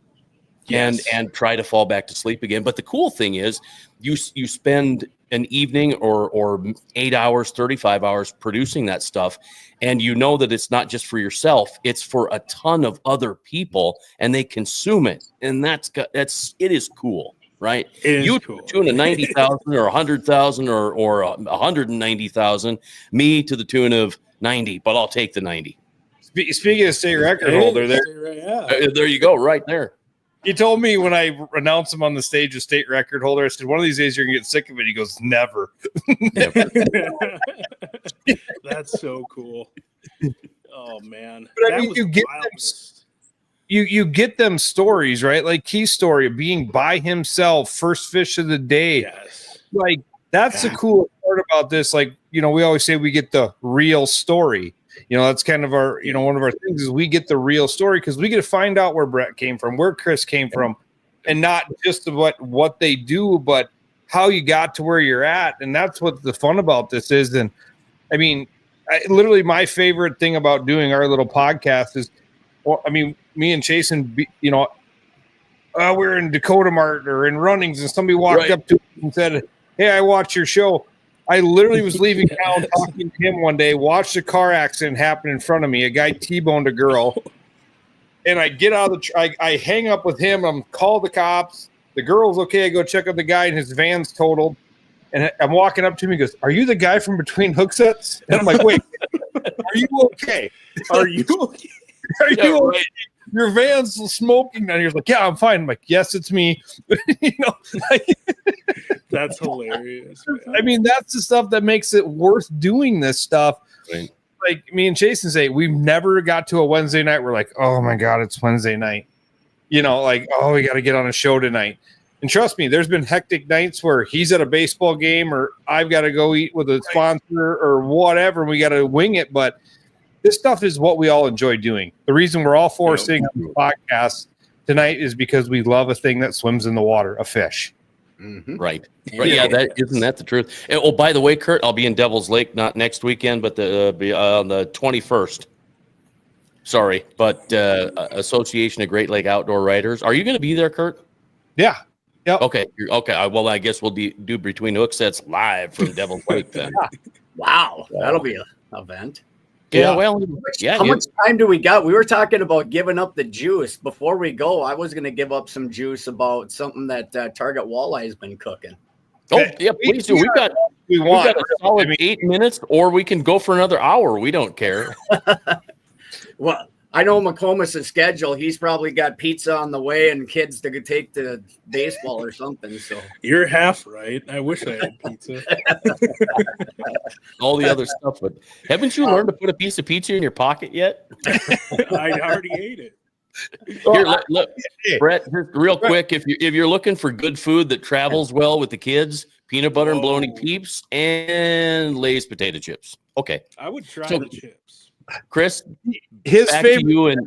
Speaker 1: Yes. And try to fall back to sleep again. But the cool thing is you spend an evening or 8 hours, 35 hours producing that stuff. And you know that it's not just for yourself, it's for a ton of other people and they consume it. And it is cool, right?
Speaker 4: It is
Speaker 1: you
Speaker 4: cool.
Speaker 1: Tune of 90,000 or 100,000 or 190,000, me to the tune of 90, but I'll take the 90.
Speaker 2: Speaking of state record holder,
Speaker 1: there you go, right there.
Speaker 2: He told me when I announced him on the stage as state record holder, I said, one of these days you're going to get sick of it. He goes, never.
Speaker 4: That's so cool. Oh, man.
Speaker 2: But I mean, you get them stories, right? Like Key's story of being by himself, first fish of the day.
Speaker 4: Yes.
Speaker 2: Like, that's the cool part about this. Like, we always say we get the real story. That's kind of our, one of our things is we get the real story because we get to find out where Brett came from, where Chris came from, and not just what they do, but how you got to where you're at. And that's what the fun about this is. And I mean, literally my favorite thing about doing our little podcast is, me and Chasen, we're in Dakota Mart or in Runnings and somebody walked up to us and said, hey, I watched your show. I literally was leaving town talking to him one day, watched a car accident happen in front of me. A guy T-boned a girl. And I get out of I hang up with him. I'm call the cops. The girl's okay. I go check out the guy and his van's totaled. And I'm walking up to him. He goes, are you the guy from Between Hooksets? And I'm like, wait, are you okay?
Speaker 4: Are you okay?
Speaker 2: Are you okay? Your van's smoking down here. He's like, yeah, I'm fine. I'm like, yes, it's me.
Speaker 4: That's hilarious. Man.
Speaker 2: I mean, that's the stuff that makes it worth doing this stuff.
Speaker 1: Right.
Speaker 2: Like me and Chasen say, we've never got to a Wednesday night. We're like, oh my God, it's Wednesday night. Like, oh, we got to get on a show tonight. And trust me, there's been hectic nights where he's at a baseball game or I've got to go eat with a sponsor or whatever. And we got to wing it. But this stuff is what we all enjoy doing. The reason we're all four sitting on the podcast tonight is because we love a thing that swims in the water, a fish.
Speaker 1: Mm-hmm. Right. Yeah, isn't that the truth? And, oh, by the way, Curt, I'll be in Devil's Lake not next weekend, but on the 21st. Sorry, but Association of Great Lake Outdoor Writers. Are you going to be there, Curt?
Speaker 2: Yeah. Yep.
Speaker 1: Okay. Okay. Well, I guess we'll do Between Hooksets live from Devil's Lake then.
Speaker 3: Wow, that'll be an event.
Speaker 1: Yeah, well,
Speaker 3: how much time do we got? We were talking about giving up the juice. Before we go, I was going to give up some juice about something that Target Walleye has been cooking.
Speaker 1: Oh, yeah, please do. We've got a solid 8 minutes, or we can go for another hour. We don't care.
Speaker 3: Well, I know McComas' schedule. He's probably got pizza on the way and kids to take to baseball or something. So
Speaker 4: you're half right. I wish I had pizza.
Speaker 1: All the other stuff, but haven't you learned to put a piece of pizza in your pocket yet?
Speaker 4: I already ate it.
Speaker 1: Here, look, Brett, just real quick. If you're looking for good food that travels well with the kids, peanut butter and bologna peeps and Lay's potato chips. Okay,
Speaker 4: I would try the chips.
Speaker 1: Chris,
Speaker 2: his favorite,
Speaker 1: you and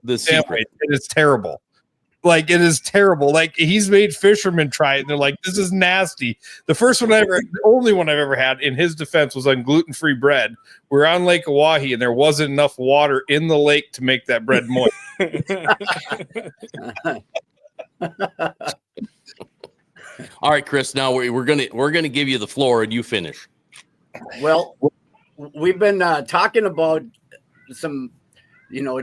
Speaker 1: the secret.
Speaker 2: It is terrible. Like, it is terrible. Like, he's made fishermen try it, and they're like, "This is nasty." The only one I've ever had, in his defense, was on gluten-free bread. We're on Lake Oahe, and there wasn't enough water in the lake to make that bread moist.
Speaker 1: All right, Chris. Now we're gonna give you the floor, and you finish.
Speaker 3: Well, we've been talking about some,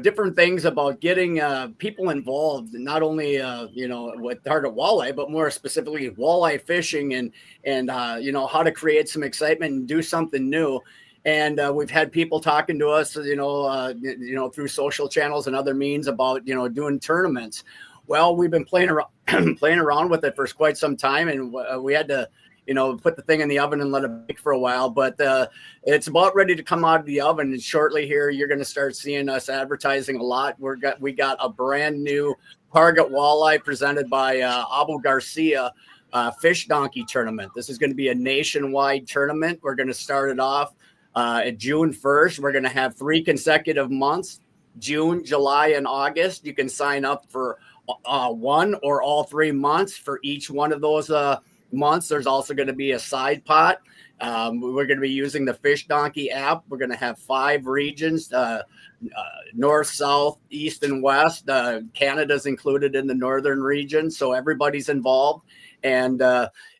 Speaker 3: different things about getting people involved, not only, with Target Walleye, but more specifically walleye fishing and how to create some excitement and do something new. And we've had people talking to us, through social channels and other means about, doing tournaments. Well, we've been playing around with it for quite some time, and we had to, put the thing in the oven and let it bake for a while, but it's about ready to come out of the oven. And shortly here, you're going to start seeing us advertising a lot. We got a brand new Target Walleye presented by Abu Garcia Fish Donkey Tournament. This is going to be a nationwide tournament. We're going to start it off at June 1st. We're going to have 3 consecutive months. June, July, and August. You can sign up for 1 or all 3 months. For each one of those months, there's also going to be a side pot. We're going to be using the Fish Donkey app. We're going to have 5 regions, north, south, east, and west. Canada's included in the northern region, so everybody's involved. And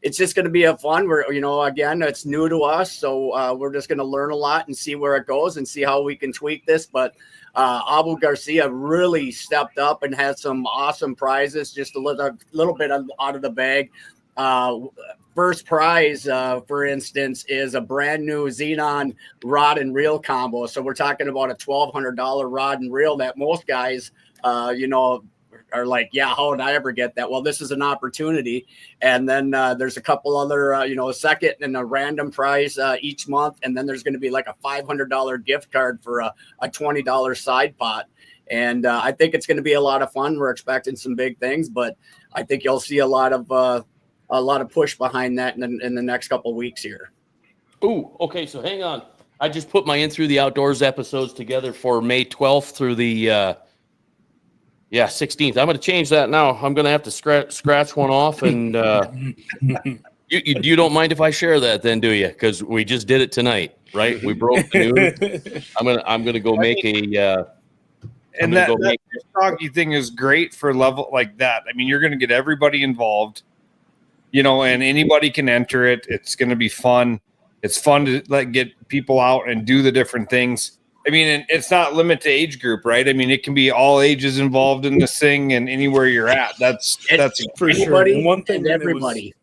Speaker 3: it's just going to be a fun. Again, it's new to us, so we're just going to learn a lot and see where it goes and see how we can tweak this. But Abu Garcia really stepped up and had some awesome prizes, just a little bit out of the bag. First prize, for instance, is a brand new Xenon rod and reel combo. So we're talking about a $1,200 rod and reel that most guys, are like, yeah, how would I ever get that? Well, this is an opportunity. And then there's a couple other, second and a random prize each month. And then there's going to be like a $500 gift card for a $20 side pot. And I think it's going to be a lot of fun. We're expecting some big things, but I think you'll see a lot of push behind that in the next couple of weeks here.
Speaker 1: Ooh, okay. So hang on. I just put my In Through the Outdoors episodes together for May 12th through the 16th. I'm going to change that now. I'm going to have to scratch one off, and you don't mind if I share that then, do you? Because we just did it tonight, right? We broke the news. I'm going to go make a.
Speaker 2: And that Donkey thing is great for level like that. I mean, you're going to get everybody involved, and anybody can enter it. It's going to be fun. It's fun to get people out and do the different things. I mean, and it's not limited to age group, right? I mean, it can be all ages involved in this thing, and anywhere you're at. That's
Speaker 4: for
Speaker 3: anybody,
Speaker 4: sure. One thing
Speaker 3: and everybody.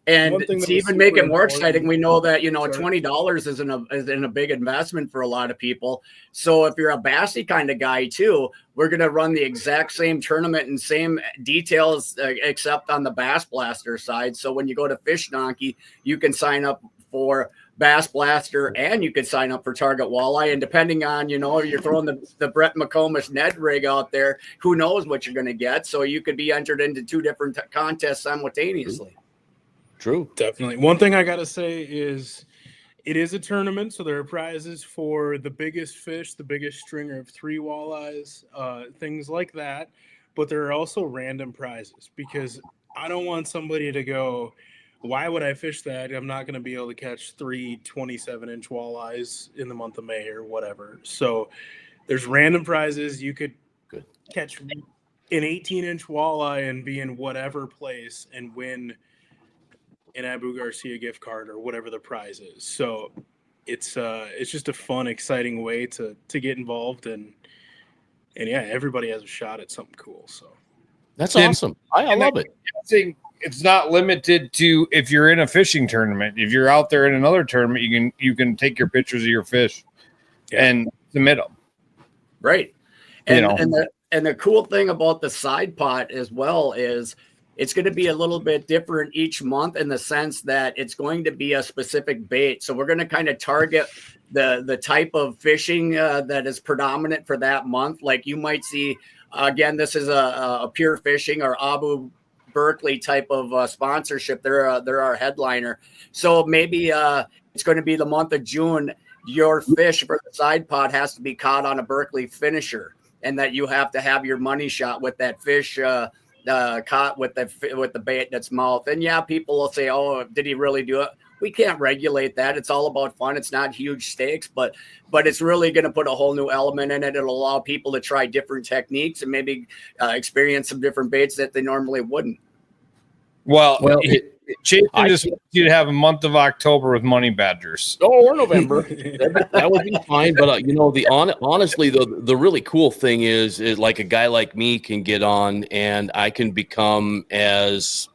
Speaker 3: And to even make it more exciting, we know that $20 isn't a big investment for a lot of people. So if you're a bassy kind of guy too, we're going to run the exact same tournament and same details, except on the Bass Blaster side. So when you go to Fish Donkey, you can sign up for Bass Blaster and you could sign up for Target Walleye. And depending on, you're throwing the Brett McComas Ned rig out there, who knows what you're going to get. So you could be entered into 2 different contests simultaneously.
Speaker 1: True.
Speaker 4: Definitely. One thing I got to say is it is a tournament. So there are prizes for the biggest fish, the biggest stringer of 3 walleyes, things like that. But there are also random prizes, because I don't want somebody to go, why would I fish that? I'm not going to be able to catch 3 27-inch walleyes in the month of May or whatever. So there's random prizes. You could catch an 18-inch walleye and be in whatever place and win an Abu Garcia gift card or whatever the prize is. So it's just a fun, exciting way to get involved, and yeah, everybody has a shot at something cool. So
Speaker 1: that's awesome. I love it.
Speaker 2: It's not limited to if you're in a fishing tournament. If you're out there in another tournament, you can take your pictures of your fish and submit them.
Speaker 3: Right. And the cool thing about the side pot as well is it's going to be a little bit different each month, in the sense that it's going to be a specific bait. So we're going to kind of target the type of fishing that is predominant for that month. Like you might see, again, this is a Pure Fishing or Abu Berkeley type of sponsorship. They're our headliner. So maybe it's going to be the month of June. Your fish for the side pot has to be caught on a Berkeley finisher, and that you have to have your money shot with that fish caught with the bait in its mouth. And yeah, people will say, oh, did he really do it? We can't regulate that. It's all about fun. It's not huge stakes, but it's really going to put a whole new element in it. It'll allow people to try different techniques and maybe experience some different baits that they normally wouldn't.
Speaker 2: Well, Chasen just wants you to have a month of October with money badgers.
Speaker 1: Or November. that would be fine. But honestly, the really cool thing is like a guy like me can get on, and I can become as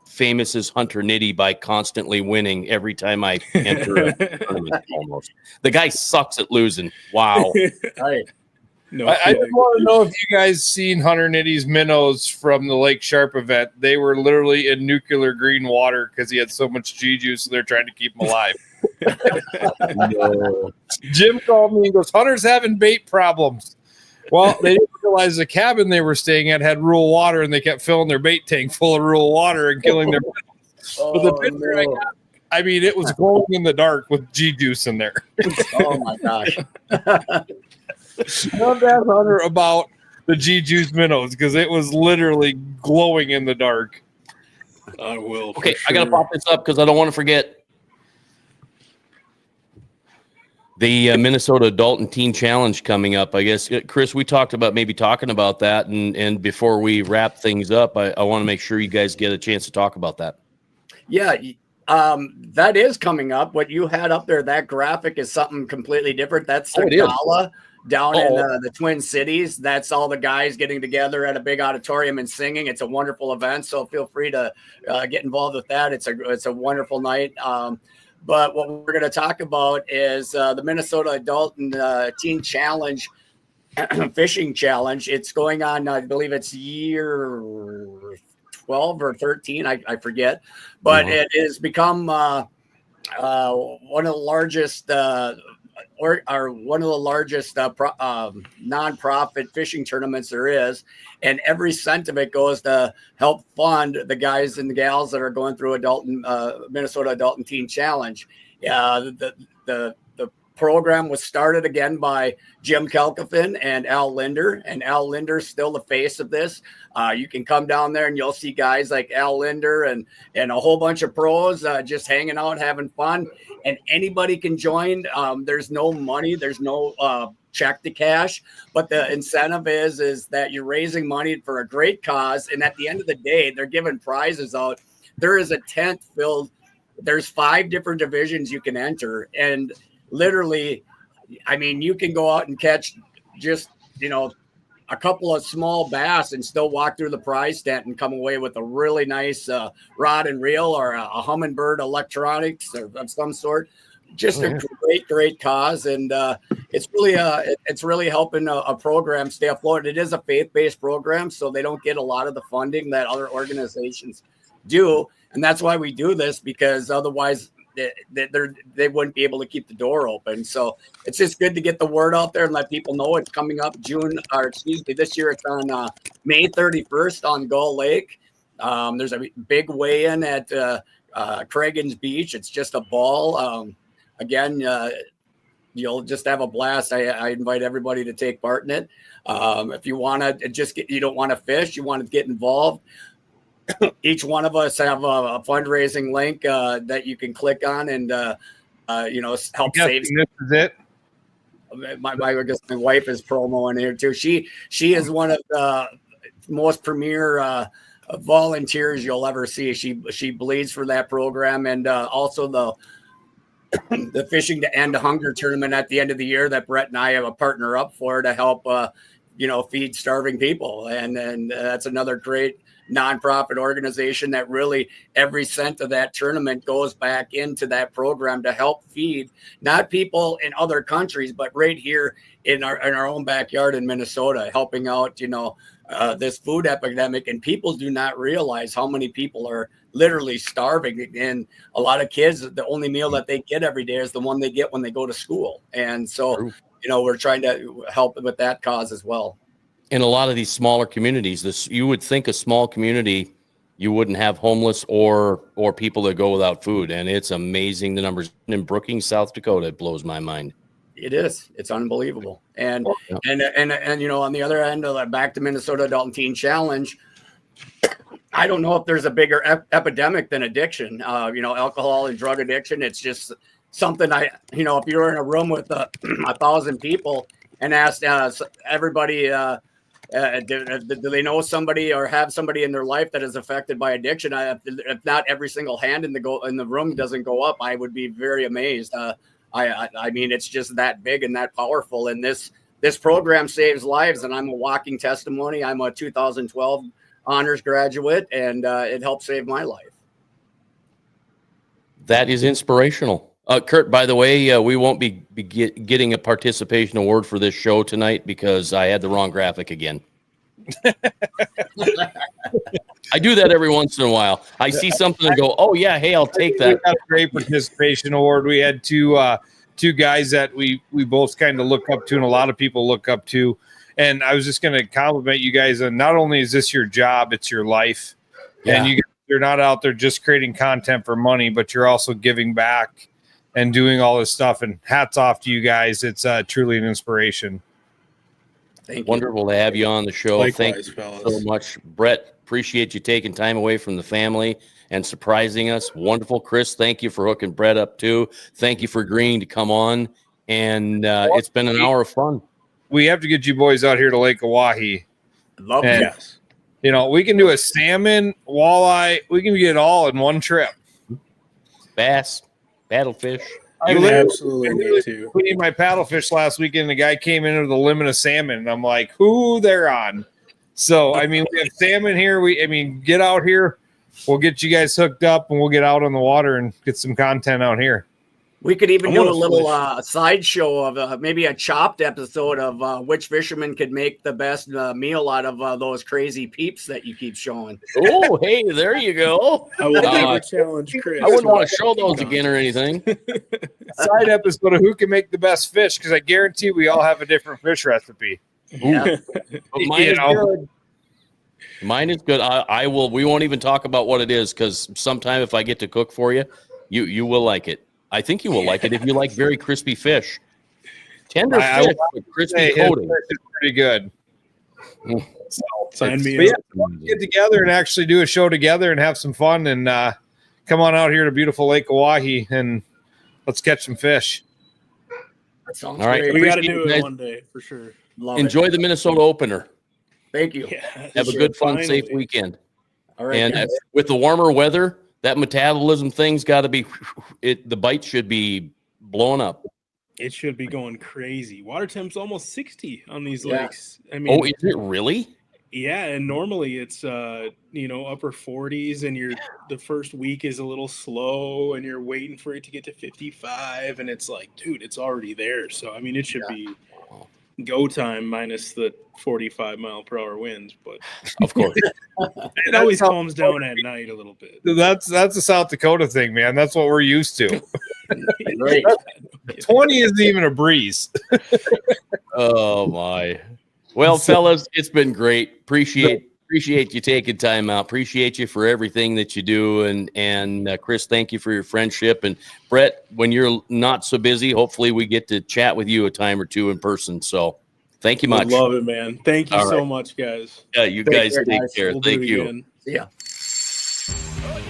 Speaker 1: famous as Hunter Nitty by constantly winning every time I enter a tournament. Almost. The guy sucks at losing. Wow.
Speaker 3: Right.
Speaker 4: No,
Speaker 2: I just want to know if you guys seen Hunter Nitty's minnows from the Lake Sharp event. They were literally in nuclear green water because he had so much G juice, so they're trying to keep him alive.
Speaker 1: No.
Speaker 2: Jim called me and goes, Hunter's having bait problems. Well, they didn't realize the cabin they were staying at had rural water, and they kept filling their bait tank full of rural water and killing their minnows. But the picture I got, I mean, it was glowing in the dark with G juice in there.
Speaker 3: Oh my gosh.
Speaker 2: Not that Hunter about the G Juice minnows because it was literally glowing in the dark.
Speaker 4: I will.
Speaker 1: Okay, I gotta pop this up because I don't want to forget the Minnesota Adult and Teen Challenge coming up. I guess, Chris, we talked about maybe talking about that, and before we wrap things up, I want to make sure you guys get a chance to talk about that.
Speaker 3: Yeah, that is coming up. What you had up there, that graphic is something completely different. That's the gala down in the Twin Cities. That's all the guys getting together at a big auditorium and singing. It's a wonderful event, so feel free to get involved with that. It's a wonderful night. But what we're going to talk about is the Minnesota Adult and Teen Challenge Fishing Challenge. It's going on, I believe it's year 12 or 13, I forget, but it has become one of the largest nonprofit fishing tournaments there is, and every cent of it goes to help fund the guys and the gals that are going through Minnesota Adult and Teen Challenge. The program was started again by Jim Kelkafin and Al Linder, and Al Linder's still the face of this. You can come down there and you'll see guys like Al Linder and a whole bunch of pros just hanging out, having fun, and anybody can join. There's no money, there's no check to cash, but the incentive is that you're raising money for a great cause, and at the end of the day, they're giving prizes out. There is a tent filled. There's 5 different divisions you can enter, and literally, I mean, you can go out and catch just, a couple of small bass and still walk through the prize tent and come away with a really nice rod and reel or a Humminbird electronics of some sort. Just a great cause, and it's really helping a program stay afloat. It is a faith-based program, so they don't get a lot of the funding that other organizations do, and that's why we do this, because otherwise they wouldn't be able to keep the door open. So it's just good to get the word out there and let people know it's coming up this year it's on May 31st on Gull Lake. There's a big weigh-in at Craigan's Beach. It's just a ball. Again, you'll just have a blast. I invite everybody to take part in it. If you want to you don't want to fish, you want to get involved, each one of us have a fundraising link that you can click on and help save.
Speaker 2: This is it.
Speaker 3: My wife is promoing here too. She is one of the most premier volunteers you'll ever see. She bleeds for that program, and also the Fishing to End Hunger tournament at the end of the year that Brett and I have a partner up for to help feed starving people, and that's another great nonprofit organization that really every cent of that tournament goes back into that program to help feed not people in other countries, but right here in our own backyard in Minnesota, helping out this food epidemic. And people do not realize how many people are literally starving, and a lot of kids, the only meal that they get every day is the one they get when they go to school. And so we're trying to help with that cause as well.
Speaker 1: In a lot of these smaller communities, you would think a small community, you wouldn't have homeless or people that go without food. And it's amazing the numbers in Brookings, South Dakota. It blows my mind.
Speaker 3: It is. It's unbelievable. And on the other end of back to Minnesota Adult and Teen Challenge, I don't know if there's a bigger epidemic than addiction. Alcohol and drug addiction. It's just something if you were in a room with 1,000 people and asked everybody, do they know somebody or have somebody in their life that is affected by addiction? If not every single hand in the room doesn't go up, I would be very amazed. I mean, it's just that big and that powerful. And this program saves lives, and I'm a walking testimony. I'm a 2012 honors graduate, and it helped save my life.
Speaker 1: That is inspirational. Curt, by the way, we won't be getting a participation award for this show tonight because I had the wrong graphic again. I do that every once in a while. I see something and go, "Oh yeah, hey, I'll take that."
Speaker 2: We got a great participation award. We had two guys that we both kind of look up to, and a lot of people look up to. And I was just going to compliment you guys. And not only is this your job, it's your life. Yeah. And you're not out there just creating content for money, but you're also giving back and doing all this stuff, and hats off to you guys. It's truly an inspiration.
Speaker 3: Thank you.
Speaker 1: Wonderful to have you on the show. Thank
Speaker 4: Likewise,
Speaker 1: you
Speaker 4: fellas.
Speaker 1: so much, Brett. Appreciate you taking time away from the family and surprising us. Wonderful, Chris. Thank you for hooking Brett up too. Thank you for agreeing to come on. And it's been an hour of fun.
Speaker 2: We have to get you boys out here to Lake Oahe.
Speaker 3: Love
Speaker 2: And,
Speaker 3: it.
Speaker 4: Yes.
Speaker 2: you know, we can do a salmon, walleye. We can get it all in one trip.
Speaker 1: Bass, paddlefish.
Speaker 2: I
Speaker 4: You
Speaker 2: literally-
Speaker 4: absolutely
Speaker 2: I
Speaker 4: need
Speaker 2: literally
Speaker 4: to.
Speaker 2: cleaned my paddlefish last weekend. And the guy came in with a limit of salmon, and I'm like, "Who they're on?" So I mean, we have salmon here. Get out here. We'll get you guys hooked up, and we'll get out on the water and get some content out here.
Speaker 3: We could even
Speaker 4: I
Speaker 3: do a
Speaker 4: wanna
Speaker 3: little sideshow of maybe a chopped episode of which fisherman could make the best meal out of those crazy peeps that you keep showing.
Speaker 1: Oh, hey, there you go.
Speaker 4: I will
Speaker 1: Uh,
Speaker 4: never challenge Chris.
Speaker 1: I wouldn't want to show those again or anything.
Speaker 2: Side episode of who can make the best fish, because I guarantee we all have a different fish recipe.
Speaker 3: Yeah.
Speaker 1: But mine
Speaker 2: You
Speaker 1: is
Speaker 2: know.
Speaker 1: good. Mine is good. I will. We won't even talk about what it is because sometime if I get to cook for you, you will like it. I think you will like it if you like very crispy fish. Tender
Speaker 2: I
Speaker 1: fish with crispy
Speaker 2: Hey, his
Speaker 1: coating.
Speaker 2: fish is pretty good.
Speaker 1: Mm.
Speaker 2: So,
Speaker 4: Sign me
Speaker 2: but
Speaker 4: up.
Speaker 2: yeah, get together and actually do a show together and have some fun and come on out here to beautiful Lake Oahe and let's catch some fish.
Speaker 3: That sounds
Speaker 1: All right.
Speaker 3: great.
Speaker 4: We got to
Speaker 1: Appreciate
Speaker 4: do
Speaker 1: you
Speaker 4: it
Speaker 1: guys.
Speaker 4: one day for sure.
Speaker 3: Love
Speaker 1: Enjoy the Minnesota opener.
Speaker 3: Thank you.
Speaker 4: Yeah.
Speaker 1: Have a
Speaker 3: Sure,
Speaker 1: good, fun,
Speaker 4: finally.
Speaker 1: safe weekend.
Speaker 3: All right.
Speaker 1: And
Speaker 3: guys.
Speaker 1: with the warmer weather, that metabolism thing's got to be. The bite should be blowing up.
Speaker 4: It should be going crazy. Water temp's almost 60 on these
Speaker 3: Yeah.
Speaker 4: lakes. I mean,
Speaker 1: Oh, is it really?
Speaker 4: yeah, and normally it's upper 40s, and the first week is a little slow, and you're waiting for it to get to 55, and it's like, dude, it's already there. So I mean, it should be go time minus the 45-mile-per-hour winds, but
Speaker 1: Of course.
Speaker 4: it always calms down at night a little bit.
Speaker 2: That's a South Dakota thing, man. That's what we're used to.
Speaker 3: Great.
Speaker 2: 20 isn't even a breeze.
Speaker 1: Oh my. Well, fellas, it's been great. Appreciate you taking time out. Appreciate you for everything that you do. And Chris, thank you for your friendship. And Brett, when you're not so busy, hopefully we get to chat with you a time or two in person. So thank you much.
Speaker 4: Love it, man. Thank you
Speaker 1: All
Speaker 4: so
Speaker 1: right.
Speaker 4: much, guys.
Speaker 1: Yeah, you
Speaker 3: Take
Speaker 1: guys
Speaker 3: care,
Speaker 1: take
Speaker 3: guys.
Speaker 1: care.
Speaker 4: We'll do
Speaker 1: Thank
Speaker 4: it
Speaker 1: you.
Speaker 4: again.
Speaker 3: See ya.